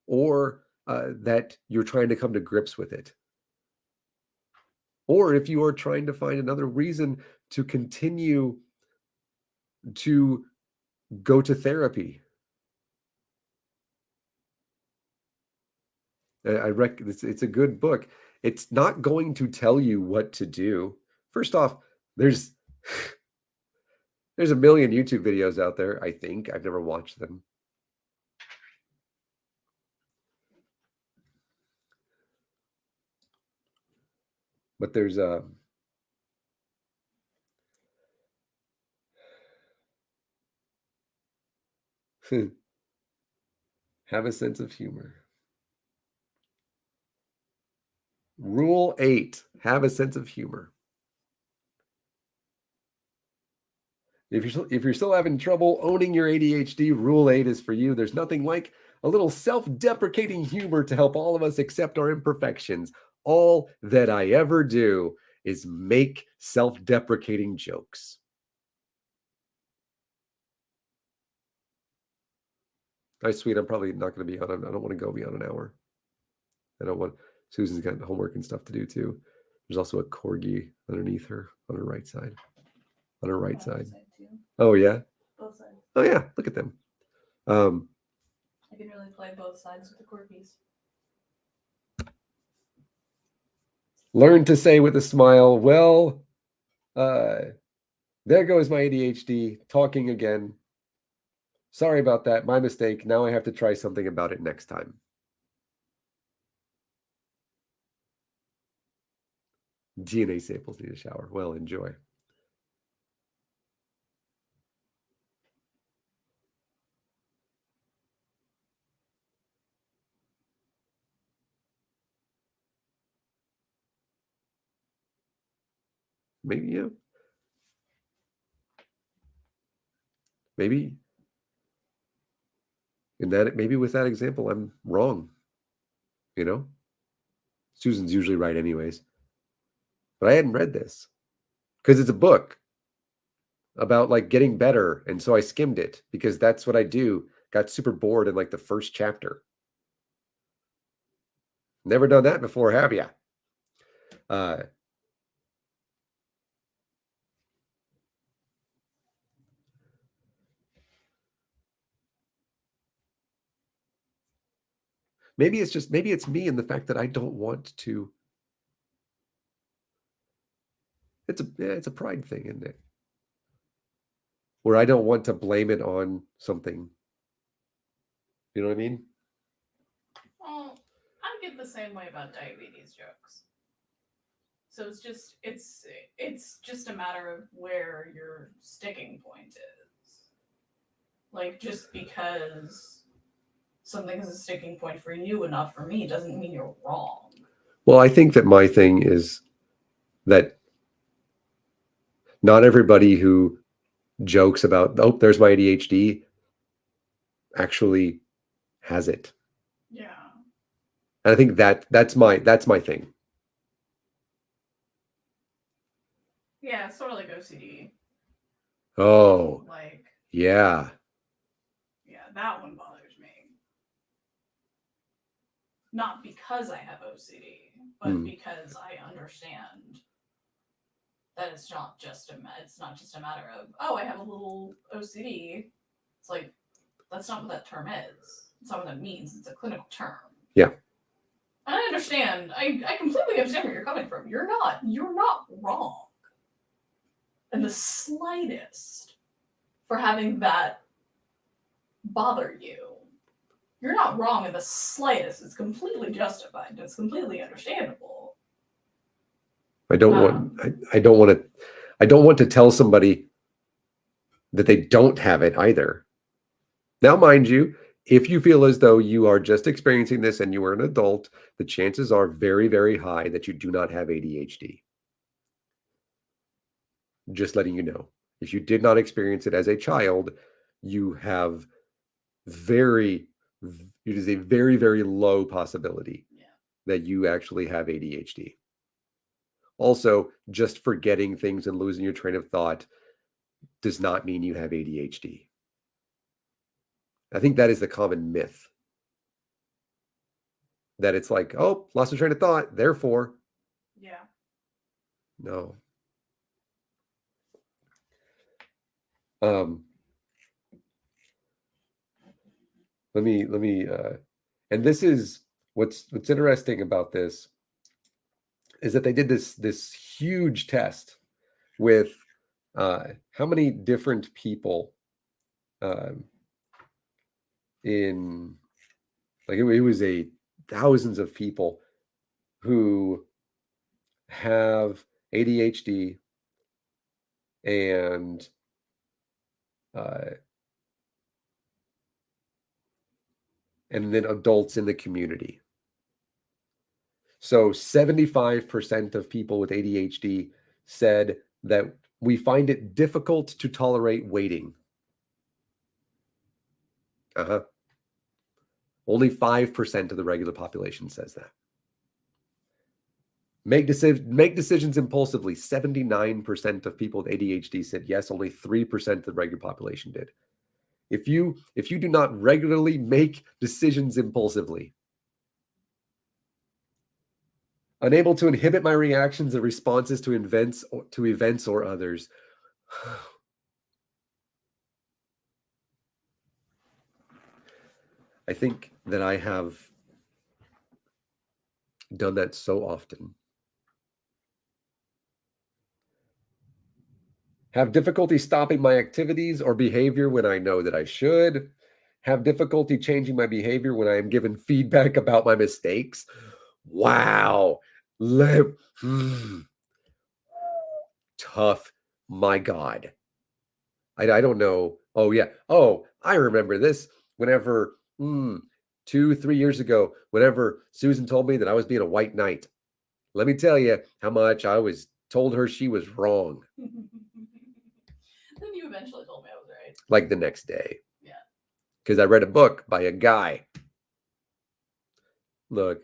or that you're trying to come to grips with it. Or if you are trying to find another reason to continue to go to therapy. It's a good book. It's not going to tell you what to do. First off, there's a million YouTube videos out there, I think. I've never watched them. But there's have a sense of humor. Rule 8, have a sense of humor. If you're still having trouble owning your ADHD, Rule 8 is for you. There's nothing like a little self-deprecating humor to help all of us accept our imperfections. All that I ever do is make self-deprecating jokes. All right, sweet. I'm probably not going to be on. I don't want to go beyond an hour. I don't want. Susan's got homework and stuff to do too. There's also a corgi underneath her on her right side. On her right side. Oh yeah. Both sides. Oh yeah. Look at them. I can really play both sides with the corgis. Learn to say with a smile, well, there goes my ADHD talking again. Sorry about that. My mistake. Now I have to try something about it next time. DNA samples need a shower. Well, enjoy. Maybe, yeah. Maybe maybe with that example, I'm wrong. You know? Susan's usually right anyways. But I hadn't read this because it's a book about like getting better. And so I skimmed it because that's what I do. Got super bored in like the first chapter. Never done that before, have you? Maybe it's me and the fact that I don't want to. It's a pride thing, isn't it? Where I don't want to blame it on something. You know what I mean? Well, I get the same way about diabetes jokes. So it's just a matter of where your sticking point is. Like, just because something is a sticking point for you and not for me doesn't mean you're wrong. Well, I think that my thing is that not everybody who jokes about, oh, there's my ADHD, actually has it. Yeah. And I think that's my thing. Yeah, it's sort of like OCD. Oh, Like, yeah. yeah, that one bothers me. Not because because I have OCD, but because I understand that it's not just a matter of, oh, I have a little OCD. It's like, that's not what that term is. It's not what that means. It's a clinical term. Yeah. And I understand. I completely understand where you're coming from. You're not wrong in the slightest for having that bother you. You're not wrong in the slightest. It's completely justified. It's completely understandable. I don't want to tell somebody that they don't have it either. Now, mind you, if you feel as though you are just experiencing this and you are an adult, the chances are very, very high that you do not have ADHD. Just letting you know. If you did not experience it as a child, you have it is a very, very low possibility that you actually have ADHD. Also, just forgetting things and losing your train of thought does not mean you have ADHD. I think that is the common myth. That it's like, oh, lost a train of thought, therefore. Yeah. No. Let me and this is what's interesting about this is that they did this huge test with how many different people in like it was thousands of people who have ADHD and then adults in the community. So 75% of people with ADHD said that we find it difficult to tolerate waiting. Only 5% of the regular population says that. Make decisions impulsively. 79% of people with ADHD said yes. Only 3% of the regular population did. If you do not regularly make decisions impulsively, unable to inhibit my reactions and responses to events or others. I think that I have done that so often. Have difficulty stopping my activities or behavior when I know that I should. Have difficulty changing my behavior when I am given feedback about my mistakes. Wow. Tough. My God. I don't know. Oh, yeah. Oh, I remember this. Whenever 2-3 years ago, whenever Susan told me that I was being a white knight, let me tell you how much I was told her she was wrong. Then you eventually told me I was right. Like the next day. Yeah. Because I read a book by a guy. Look,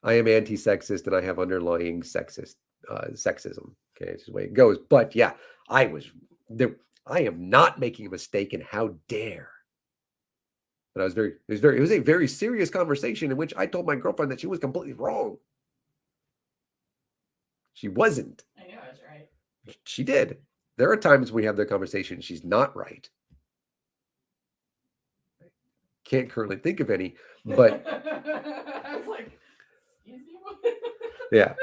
I am anti-sexist and I have underlying sexism. Okay, it's the way it goes. But yeah, I was there. I am not making a mistake, and how dare. But it was a very serious conversation in which I told my girlfriend that she was completely wrong. She wasn't. I knew I was right. She did. There are times we have the conversation, she's not right. Can't currently think of any, but I was like, excuse you? yeah.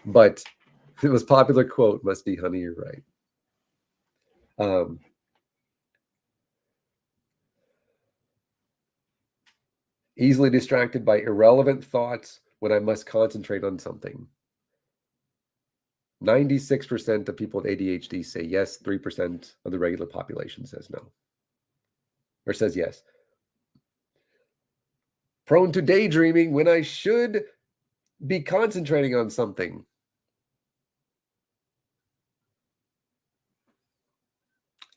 But the most popular quote must be, honey, you're right. Easily distracted by irrelevant thoughts when I must concentrate on something. 96% of people with ADHD say yes. 3% of the regular population says no. Or says yes. Prone to daydreaming when I should be concentrating on something.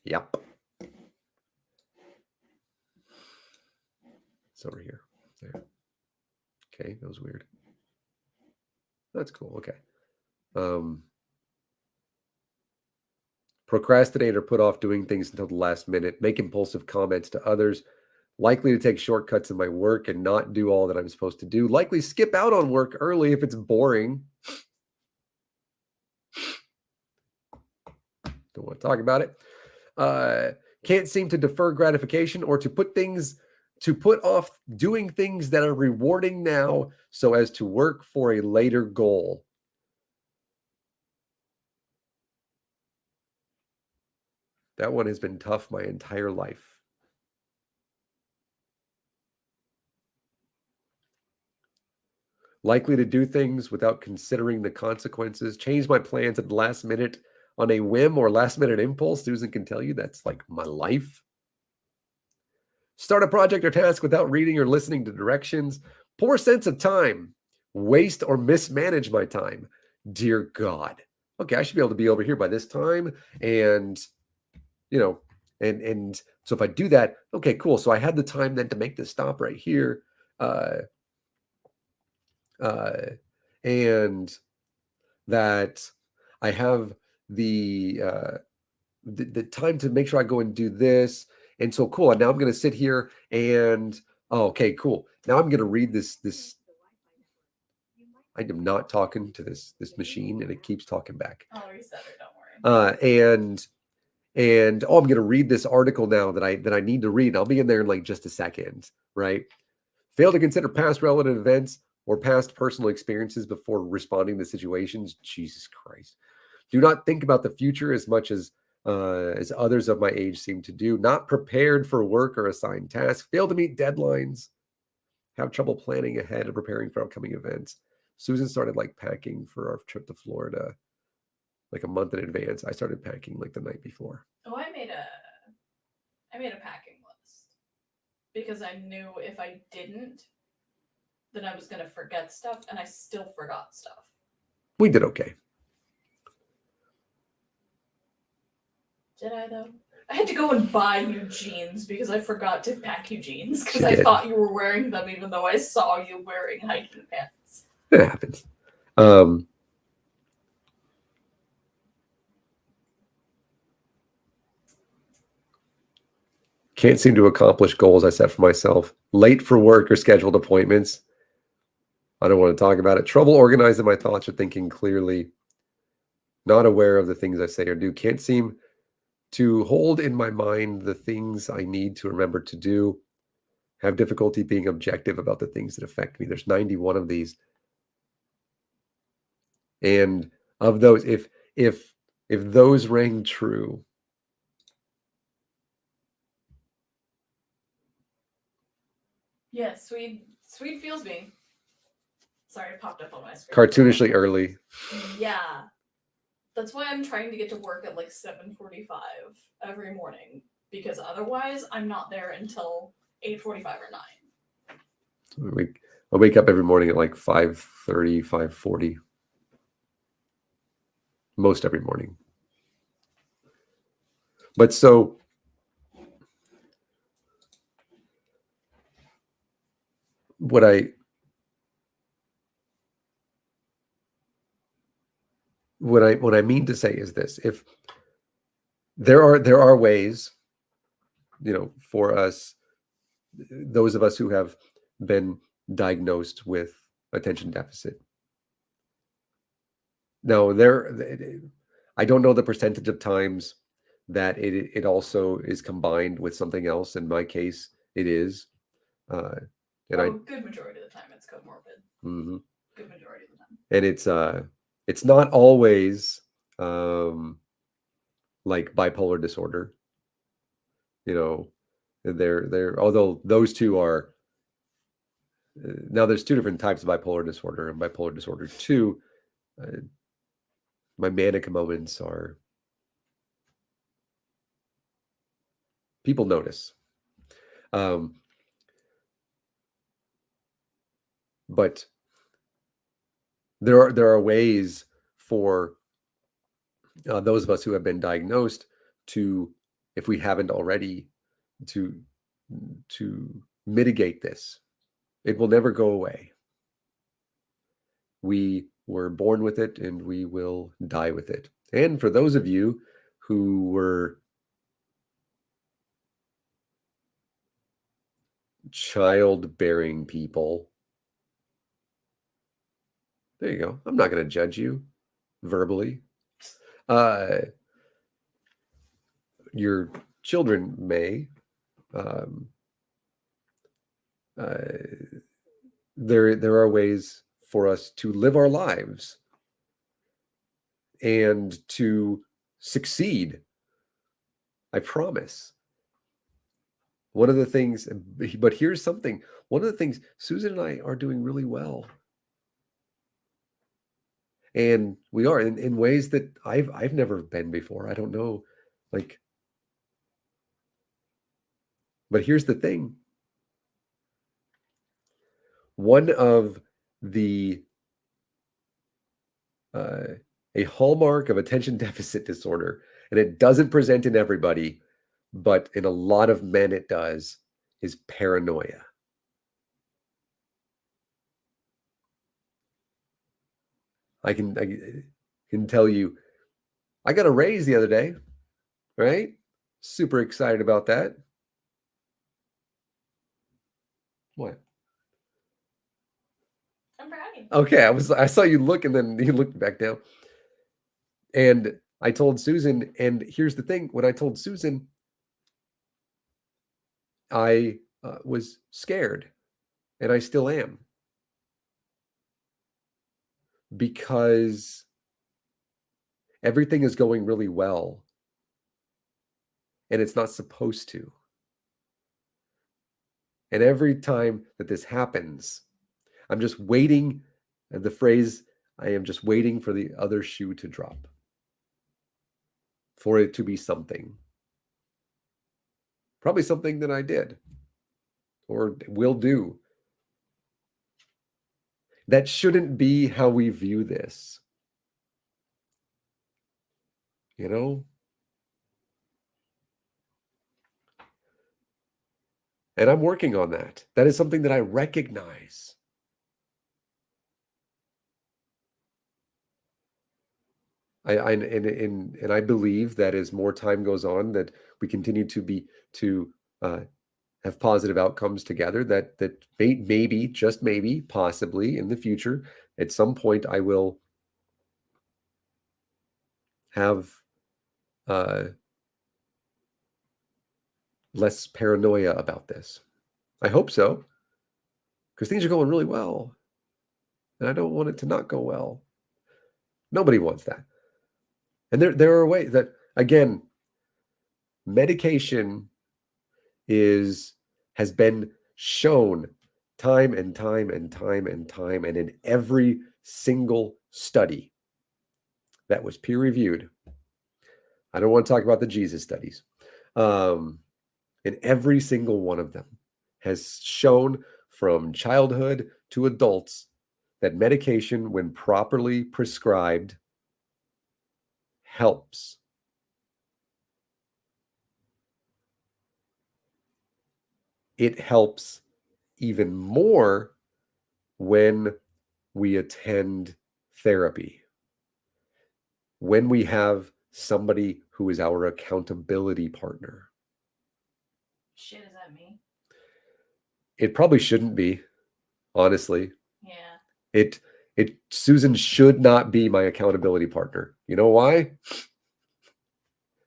Yep. It's over here. There. Okay, that was weird. That's cool. Okay. Procrastinate or put off doing things until the last minute. Make impulsive comments to others. Likely to take shortcuts in my work and not do all that I'm supposed to do. Likely skip out on work early if it's boring. Don't want to talk about it. Can't seem to defer gratification or to put off doing things that are rewarding now so as to work for a later goal. That one has been tough my entire life. Likely to do things without considering the consequences. Change my plans at the last minute on a whim or last minute impulse. Susan can tell you that's like my life. Start a project or task without reading or listening to directions. Poor sense of time. Waste or mismanage my time. Dear God. Okay, I should be able to be over here by this time. And, and so if I do that, okay, cool. So I had the time then to make this stop right here. And that I have the time to make sure I go and do this. And so cool. And now I'm going to sit here and okay, cool. Now I'm going to read this. I am not talking to this machine, and it keeps talking back. I'll reset it. Don't worry. And I'm going to read this article now that I need to read. I'll be in there in like just a second, right? Fail to consider past relevant events or past personal experiences before responding to situations. Jesus Christ. Do not think about the future as much as others of my age seem to do. Not prepared for work or assigned tasks. Fail to meet deadlines. Have trouble planning ahead and preparing for upcoming events. Susan started like packing for our trip to Florida like a month in advance. I started packing like the night before. Oh, I made a packing list because I knew if I didn't, then I was going to forget stuff, and I still forgot stuff. We did okay. Did I, though? I had to go and buy you jeans because I forgot to pack you jeans because I thought you were wearing them even though I saw you wearing hiking pants. It happens. Can't seem to accomplish goals I set for myself. Late for work or scheduled appointments. I don't want to talk about it. Trouble organizing my thoughts or thinking clearly. Not aware of the things I say or do. Can't seem to hold in my mind the things I need to remember to do. Have difficulty being objective about the things that affect me. There's 91 of these. And of those, if those rang true, yeah, sweet feels me. Sorry, it popped up on my screen. Cartoonishly early. Yeah. That's why I'm trying to get to work at like 7:45 every morning, because otherwise I'm not there until 8:45 or 9. I wake up every morning at like 5:30, 5:40. Most every morning. But so what I mean to say is this: if there are ways, for us, those of us who have been diagnosed with attention deficit. Now, I don't know the percentage of times that it also is combined with something else. In my case, it is. Good majority of the time it's comorbid. Mm-hmm. Good majority of the time. And it's not always like bipolar disorder. They're although those two are now there's two different types of bipolar disorder and bipolar disorder 2. My manic moments are people notice. But there are ways for those of us who have been diagnosed to, if we haven't already, to mitigate this. It will never go away. We were born with it and we will die with it. And for those of you who were childbearing people. There you go. I'm not going to judge you verbally. Your children may. There are ways for us to live our lives and to succeed. I promise. One of the things, but here's something. One of the things, Susan and I are doing really well. And we are in ways that I've never been before. I don't know. Like, but here's the thing. One of the a hallmark of attention deficit disorder, and it doesn't present in everybody, but in a lot of men it does, is paranoia. I can tell you, I got a raise the other day, right? Super excited about that. What? I'm bragging. Okay, I saw you look and then you looked back down. And I told Susan, and here's the thing, when I told Susan, I was scared, and I still am. Because everything is going really well, and it's not supposed to. And every time that this happens, I'm just waiting, and the phrase, I am just waiting for the other shoe to drop, for it to be something. Probably something that I did or will do. That shouldn't be how we view this. You know? And I'm working on that. That is something that I recognize. And I believe that as more time goes on, that we continue to have positive outcomes together. That maybe, just maybe, possibly in the future, at some point, I will have less paranoia about this. I hope so, because things are going really well, and I don't want it to not go well. Nobody wants that. And there are ways that, again, medication has been shown time and time and time and time, and in every single study that was peer reviewed. I don't want to talk about the Jesus studies. And every single one of them has shown from childhood to adults that medication, when properly prescribed, helps. It helps even more when we attend therapy, when we have somebody who is our accountability partner. Shit, is that me? It probably shouldn't be, honestly. Yeah. Susan should not be my accountability partner. You know why?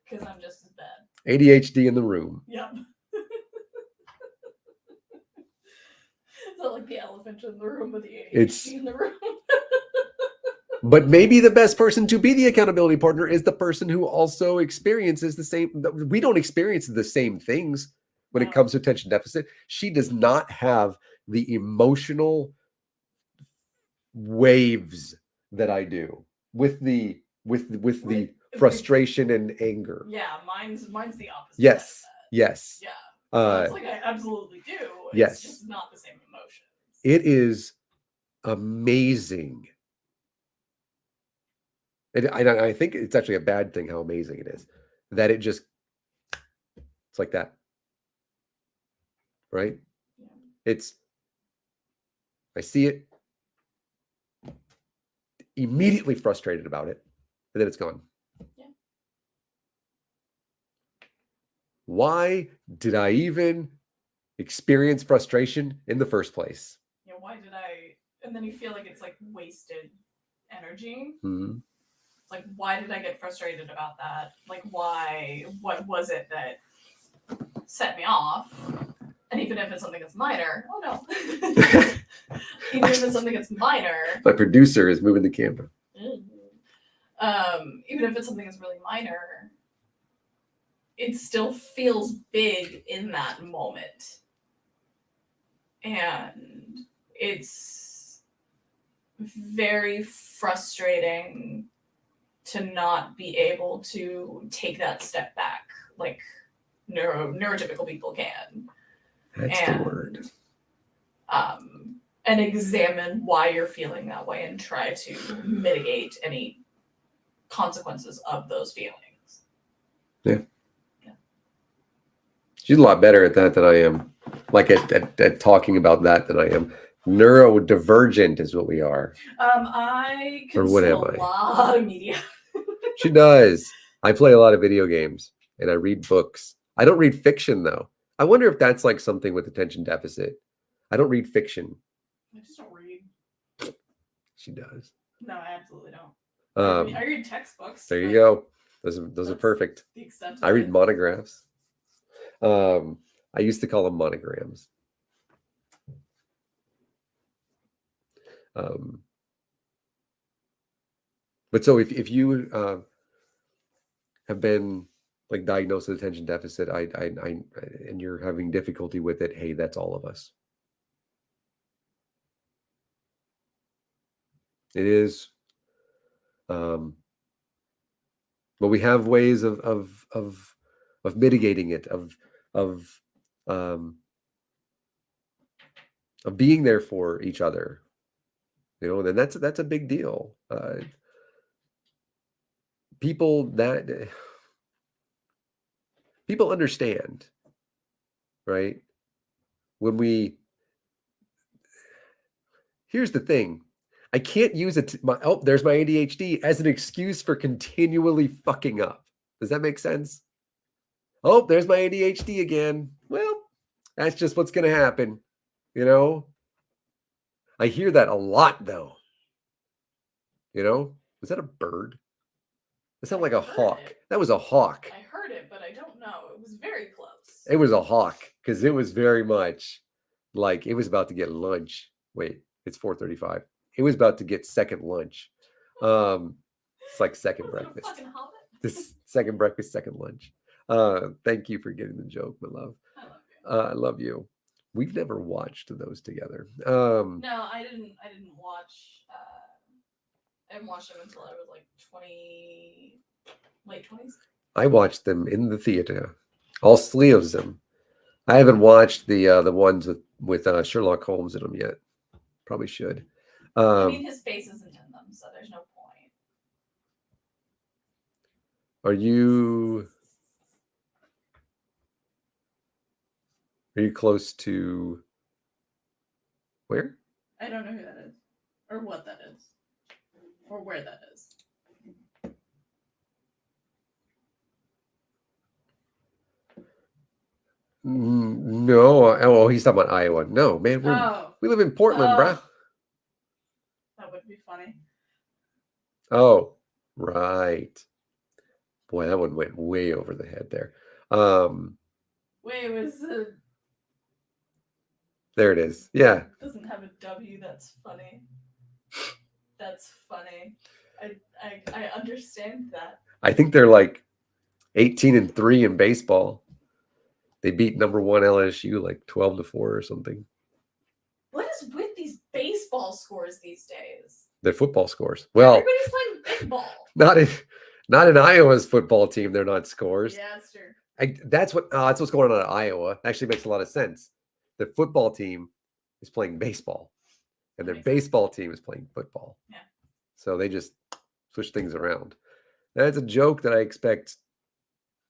Because I'm just as bad. ADHD in the room. Yep. It's not like the elephant in the room with the ADHD in the room. But maybe the best person to be the accountability partner is the person who also experiences the same. We don't experience the same things when it comes to attention deficit. She does not have the emotional waves that I do with the frustration and anger. Yeah, mine's the opposite. Yes. Yes. Yeah. It's like I absolutely do. Yes. It's just not the same emotions. It is amazing. I think it's actually a bad thing how amazing it is. That it's like that. Right? Yeah. I see it, immediately frustrated about it, and then it's gone. Yeah. Why did I even experience frustration in the first place. Yeah, why did I? And then you feel like it's like wasted energy. Mm-hmm. It's like, why did I get frustrated about that? Like, why? What was it that set me off? And even if it's something that's minor, oh no. Even if it's something that's minor. My producer is moving the camera. Even if it's something that's really minor, it still feels big in that moment. And it's very frustrating to not be able to take that step back like neurotypical people can. That's the word. And examine why you're feeling that way and try to mitigate any consequences of those feelings. Yeah. She's a lot better at that than I am. Like at talking about that than I am. Neurodivergent is what we are. I Or what consume am I? a lot of media. She does. I play a lot of video games and I read books. I don't read fiction though. I wonder if that's like something with attention deficit. I don't read fiction. I just don't read. She does. No, I absolutely don't. I read textbooks. There you go. Those are perfect. The extent I read monographs. I used to call them monograms. But so if you have been like diagnosed with attention deficit, and you're having difficulty with it, hey, that's all of us. It is. But we have ways of mitigating it, of being there for each other. You know, and that's a big deal. People understand, right? Here's the thing. I can't use there's my ADHD as an excuse for continually fucking up. Does that make sense? Oh, there's my ADHD again. Well, that's just what's going to happen. You know, I hear that a lot though. You know, was that a bird? It sounded like a hawk. That was a hawk. I heard it, but I don't know. It was very close. It was a hawk because it was very much like it was about to get lunch. Wait, it's 4:35. It was about to get second lunch. It's like second breakfast. This second breakfast, second lunch. Thank you for getting the joke, my love. I love you. I love you. We've never watched those together. No, I didn't watch. I haven't watched them until I was like late 20s. I watched them in the theater, all three of them. I haven't watched the ones with Sherlock Holmes in them yet. Probably should. I mean, his face isn't in them, so there's no point. Are you close to where? I don't know who that is, or what that is, or where that is. No. Oh, he's talking about Iowa. No, man. We live in Portland, bruh. That would be funny. Oh, right. Boy, that one went way over the head there. Wait, was it? There it is. Yeah. It doesn't have a W. That's funny. That's funny. I understand that. I think they're like 18-3 in baseball. They beat number 1 LSU like 12-4 or something. What is with these baseball scores these days? They're football scores. Well, everybody's playing big ball. Not in Iowa's football team. They're not scores. Yeah, that's true. That's what's going on in Iowa. Actually, makes a lot of sense. The football team is playing baseball, and their baseball team is playing football. Yeah. So they just switch things around. That's a joke that I expect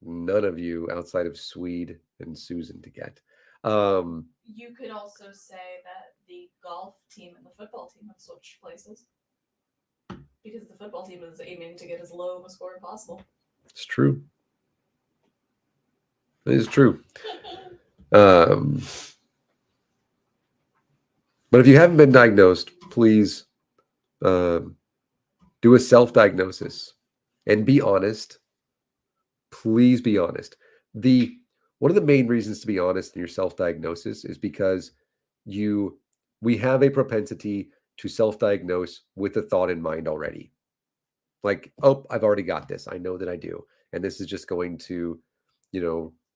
none of you outside of Swede and Susan to get. You could also say that the golf team and the football team have switched places because the football team is aiming to get as low of a score as possible. It's true. It is true. But if you haven't been diagnosed, please do a self-diagnosis and be honest. Please be honest. One of the main reasons to be honest in your self-diagnosis is because we have a propensity to self-diagnose with a thought in mind already. Like, oh, I've already got this. I know that I do. And this is just going to,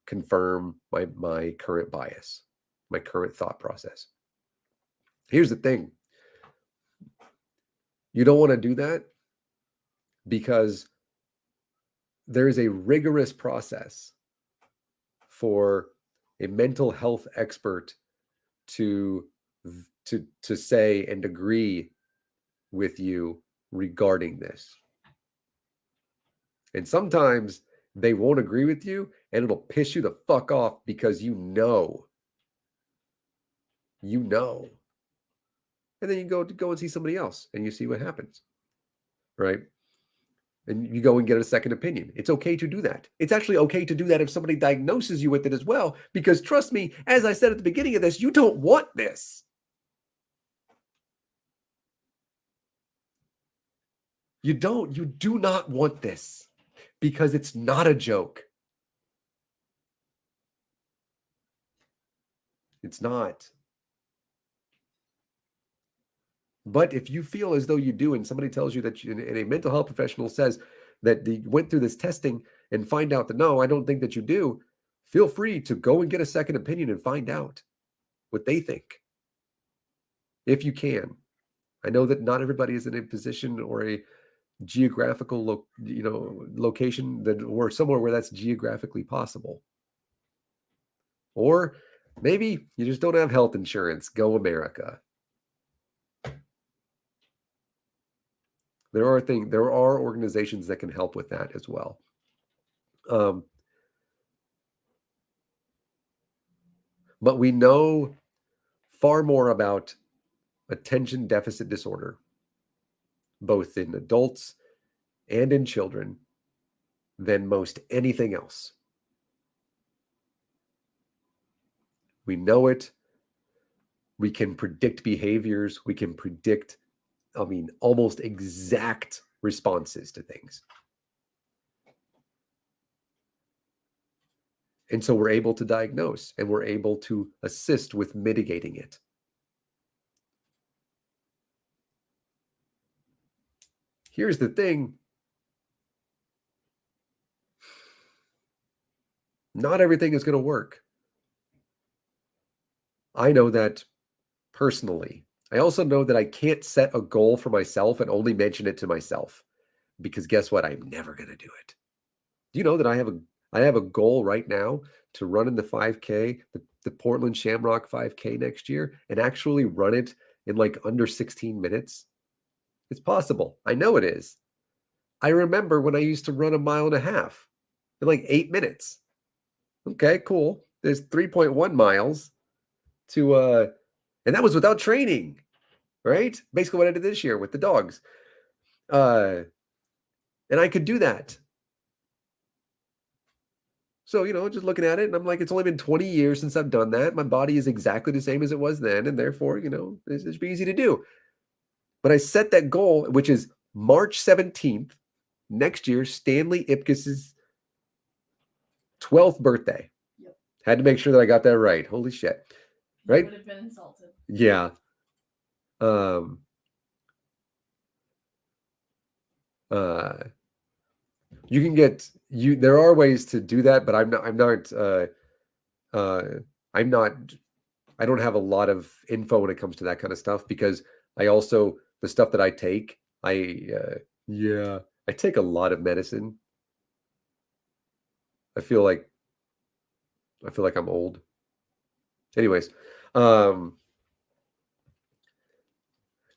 confirm my current bias, my current thought process. Here's the thing. You don't want to do that because there is a rigorous process for a mental health expert to say and agree with you regarding this. And sometimes they won't agree with you and it'll piss you the fuck off because you know. And then you go and see somebody else and you see what happens. Right? And you go and get a second opinion. It's okay to do that. It's actually okay to do that if somebody diagnoses you with it as well, because trust me, as I said at the beginning of this, you don't want this. You do not want this because it's not a joke. It's not. But if you feel as though you do, and somebody tells you that and a mental health professional says that they went through this testing and find out that, no, I don't think that you do, feel free to go and get a second opinion and find out what they think. If you can. I know that not everybody is in a position or a geographical location that or somewhere where that's geographically possible. Or maybe you just don't have health insurance. Go America. There are organizations that can help with that as well. But we know far more about attention deficit disorder, both in adults and in children, than most anything else. We know it. We can predict behaviors. We can predict, almost exact responses to things. And so we're able to diagnose and we're able to assist with mitigating it. Here's the thing. Not everything is going to work. I know that personally. I also know that I can't set a goal for myself and only mention it to myself, because guess what? I'm never going to do it. Do you know that I have a goal right now to run in the 5K, the Portland Shamrock 5K next year, and actually run it in like under 16 minutes? It's possible. I know it is. I remember when I used to run a mile and a half in like 8 minutes. Okay, cool. There's 3.1 miles to and that was without training, right? Basically what I did this year with the dogs. And I could do that. So, just looking at it, and I'm like, it's only been 20 years since I've done that. My body is exactly the same as it was then, and therefore, it's easy to do. But I set that goal, which is March 17th, next year, Stanley Ipkiss's 12th birthday. Yep. Had to make sure that I got that right. Holy shit. Right? You would have been insulted. Yeah. You can there are ways to do that, but I don't have a lot of info when it comes to that kind of stuff, because the stuff that I take, I take a lot of medicine. I feel like I'm old. Anyways,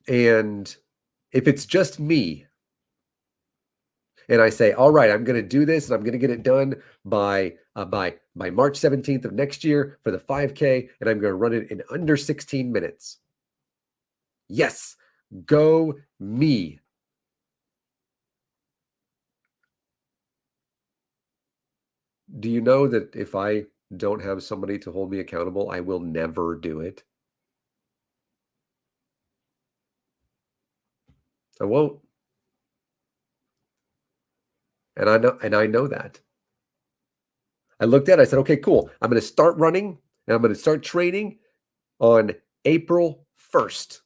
and if it's just me and I say, all right, I'm going to do this and I'm going to get it done by March 17th of next year for the 5K, and I'm going to run it in under 16 minutes. Yes, go me. Do you know that if I don't have somebody to hold me accountable, I will never do it? I won't. And I know that. I looked at it, I said, okay, cool. I'm going to start running and I'm going to start training on April 1st.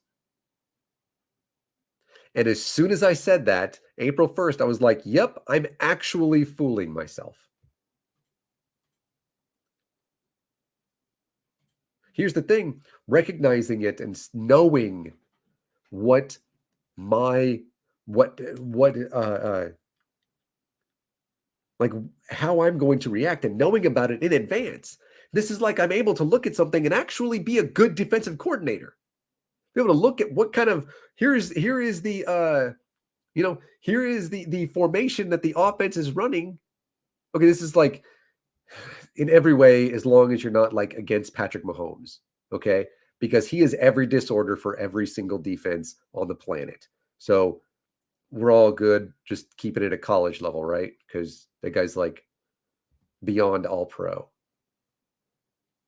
And as soon as I said that, April 1st, I was like, yep, I'm actually fooling myself. Here's the thing, recognizing it and knowing what my, like how I'm going to react and knowing about it in advance. This is like I'm able to look at something and actually be a good defensive coordinator. Be able to look at what kind of, here is the, here is the formation that the offense is running. Okay, this is like in every way, as long as you're not like against Patrick Mahomes, okay? Because he is every disorder for every single defense on the planet. So we're all good, just keeping it at college level, right? Because that guy's like beyond all pro.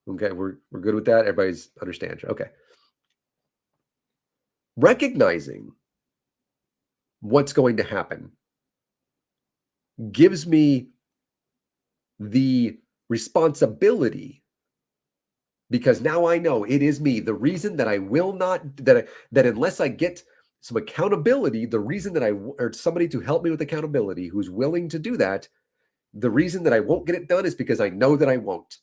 Okay, we're good with that. Everybody's understands. Okay. Recognizing what's going to happen gives me the responsibility, because now I know it is me. The reason that I will not, that unless I get some accountability, the reason that or somebody to help me with accountability who's willing to do that, the reason that I won't get it done is because I know that I won't,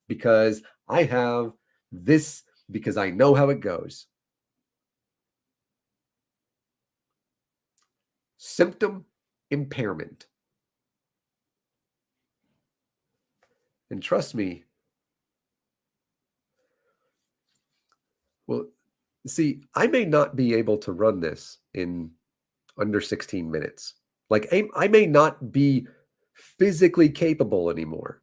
because I have this, because I know how it goes. Symptom impairment. And trust me, well, see, I may not be able to run this in under 16 minutes. Like I may not be physically capable anymore.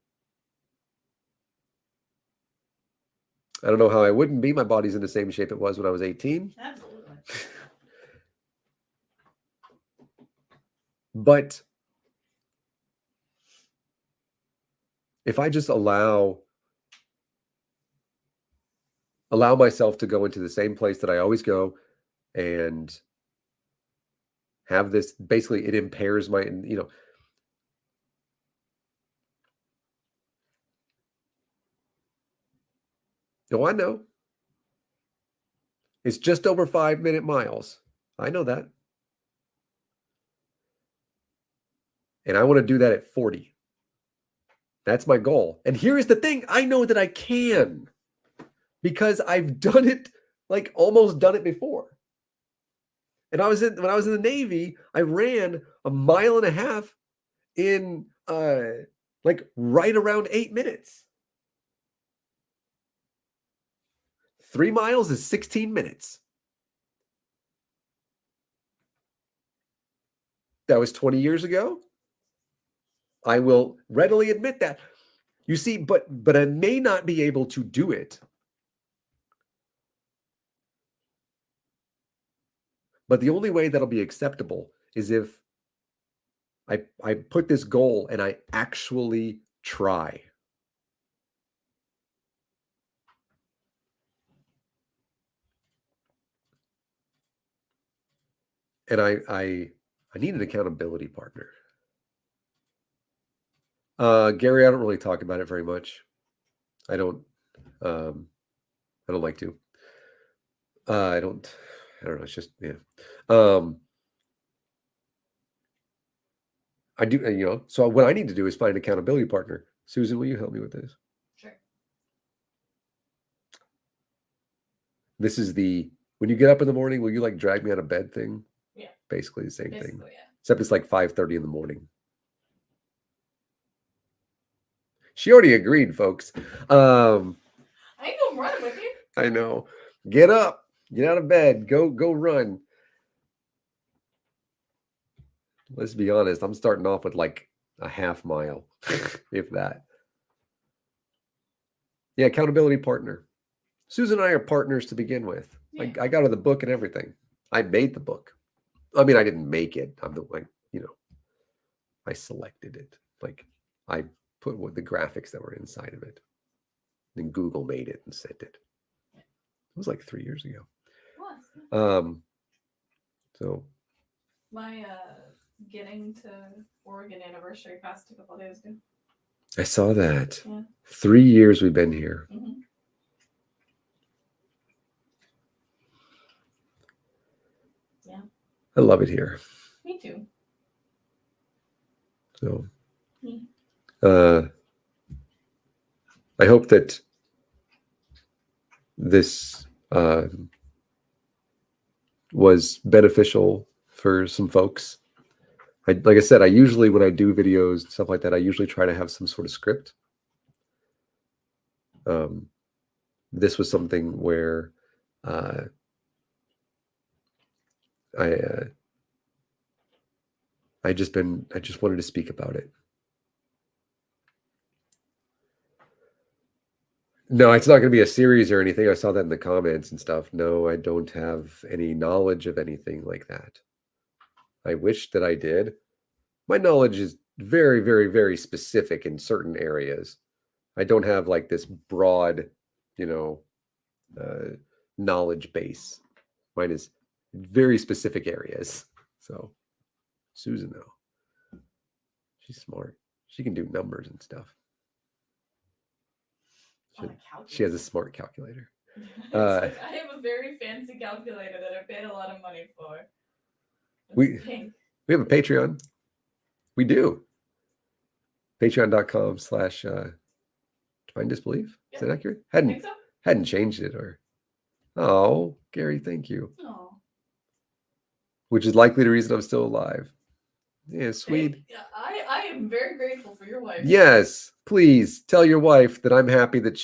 I don't know how I wouldn't be. My body's in the same shape it was when I was 18. Absolutely. But if I just allow myself to go into the same place that I always go and have this, basically it impairs my, I know. It's just over 5-minute miles. I know that. And I want to do that at 40. That's my goal. And here is the thing. I know that I can, because I've done it, like almost done it before. And when I was in the Navy, I ran 1.5 miles in like right around 8 minutes. 3 miles is 16 minutes. That was 20 years ago. I will readily admit that. You see, but I may not be able to do it. But the only way that'll be acceptable is if I put this goal and I actually try. And I need an accountability partner. Gary, I don't really talk about it very much. I don't like to. I don't know. It's just, yeah. I do, so what I need to do is find an accountability partner. Susan, will you help me with this? Sure. This is when you get up in the morning, will you like drag me out of bed thing? Yeah. Basically the same thing. Yeah. Except it's like 5:30 in the morning. She already agreed, folks. I ain't gonna run with you. I know. Get up, get out of bed, go run. Let's be honest, I'm starting off with like a 1/2 mile, if that. Yeah, accountability partner. Susan and I are partners to begin with. Yeah. I got her the book and everything. I made the book. I mean, I didn't make it. I'm the like, I selected it. Like I put the graphics that were inside of it. Then Google made it and sent it. It was like 3 years ago. What? So My getting to Oregon anniversary passed a couple days ago. I saw that. Yeah. 3 years we've been here. Mm-hmm. Yeah. I love it here. Me too. So, Mm. I hope that this was beneficial for some folks. Like I said, I usually, when I do videos, stuff like that, I usually try to have some sort of script. This was something where I just wanted to speak about it. No, it's not going to be a series or anything. I saw that in the comments and stuff. No, I don't have any knowledge of anything like that. I wish that I did. My knowledge is very, very, very specific in certain areas. I don't have like this broad, knowledge base. Mine is very specific areas. So, Susan, though, she's smart. She can do numbers and stuff. She has a smart calculator. I have a very fancy calculator that I paid a lot of money for. We have a Patreon. We do. Patreon.com/Divine Disbelief. Is that accurate? Hadn't changed it or. Oh, Gary, thank you. Oh. Which is likely the reason I'm still alive. Yeah, sweet. I am very grateful for your wife. Yes, please tell your wife that I'm happy that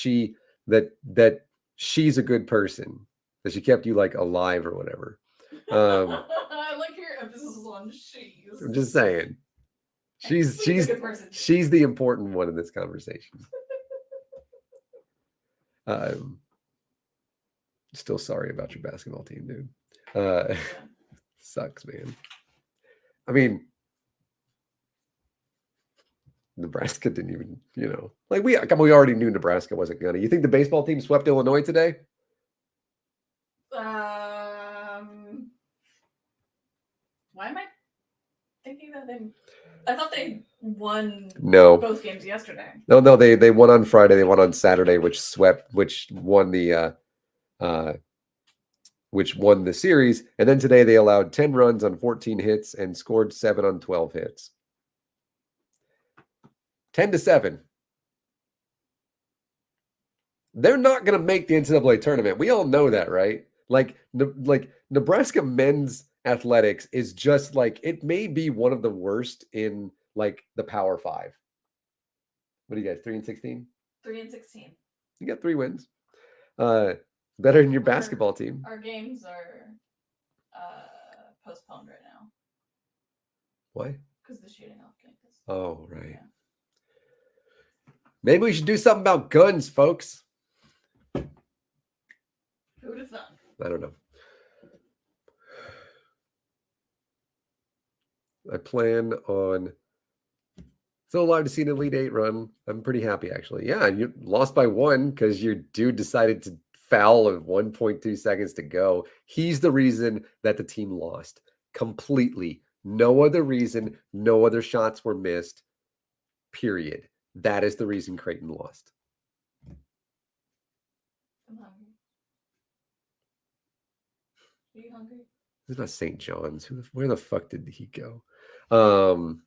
that she's a good person, that she kept you like alive or whatever. I like your emphasis on she's. I'm just saying. She's a good person. She's the important one in this conversation. Still sorry about your basketball team, dude. Yeah. Sucks, man. I mean, Nebraska didn't even, we already knew Nebraska wasn't gonna. You think the baseball team swept Illinois today? Why am I thinking that I thought they won both games yesterday. No, they won on Friday. They won on Saturday, which won the series. And then today they allowed 10 runs on 14 hits and scored 7 on 12 hits. 10-7. They're not going to make the NCAA tournament. We all know that, right? Like Nebraska men's athletics is just like, it may be one of the worst in like the Power 5. What do you guys, 3-16? 3-16. You got 3 wins. Better than your basketball team. Our games are postponed right now. Why? Because the shooting off campus. Oh, right. Yeah. Maybe we should do something about guns, folks. Who would have thought? I don't know. I plan on still alive to see an Elite 8 run. I'm pretty happy, actually. Yeah, you lost by 1 because your dude decided to foul of 1.2 seconds to go. He's the reason that the team lost completely. No other reason. No other shots were missed. Period. That is the reason Creighton lost. I'm hungry. Are you hungry? This is not St. John's. Where the fuck did he go? You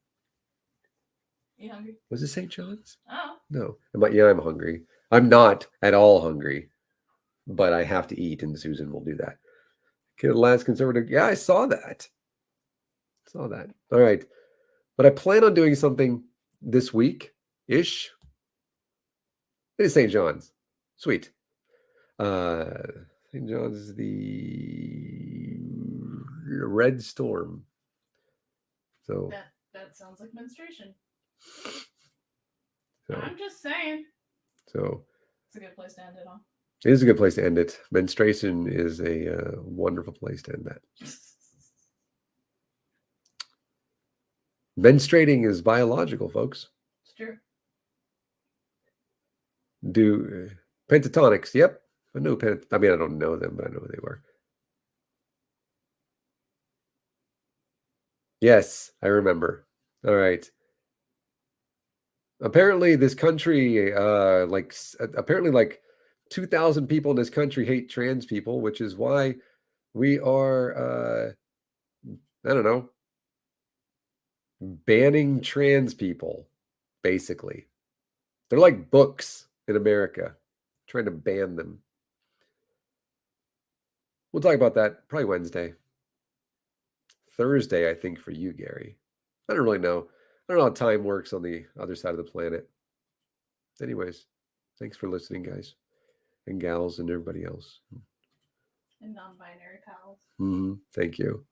hungry? Was it St. John's? Oh. No. I'm hungry. I'm not at all hungry, but I have to eat, and Susan will do that. Kid last conservative. Yeah, I saw that. All right. But I plan on doing something this week-ish. It is St. John's. Sweet. St. John's is the Red Storm. So that sounds like menstruation. So, I'm just saying. So it's a good place to end it on. It is a good place to end it. Menstruation is a wonderful place to end that. Menstruating is biological, folks. It's true. Do pentatonics? Yep, I know. I don't know them, but I know who they were. Yes, I remember. All right. Apparently, this country, apparently, like 2,000 people in this country hate trans people, which is why we are, I don't know, banning trans people, basically. They're like books in America, trying to ban them. We'll talk about that probably Wednesday. Thursday, I think, for you, Gary. I don't really know. I don't know how time works on the other side of the planet. Anyways, thanks for listening, guys and gals and everybody else. And non-binary pals. Thank you.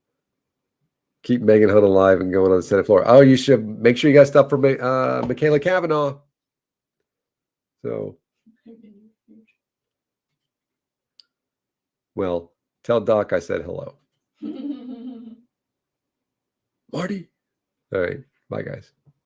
Keep Megan Hunt alive and going on the Senate floor. Oh, you should make sure you got stuff for Michaela Kavanaugh. So, well, tell Doc I said hello. Marty. All right. Bye, guys.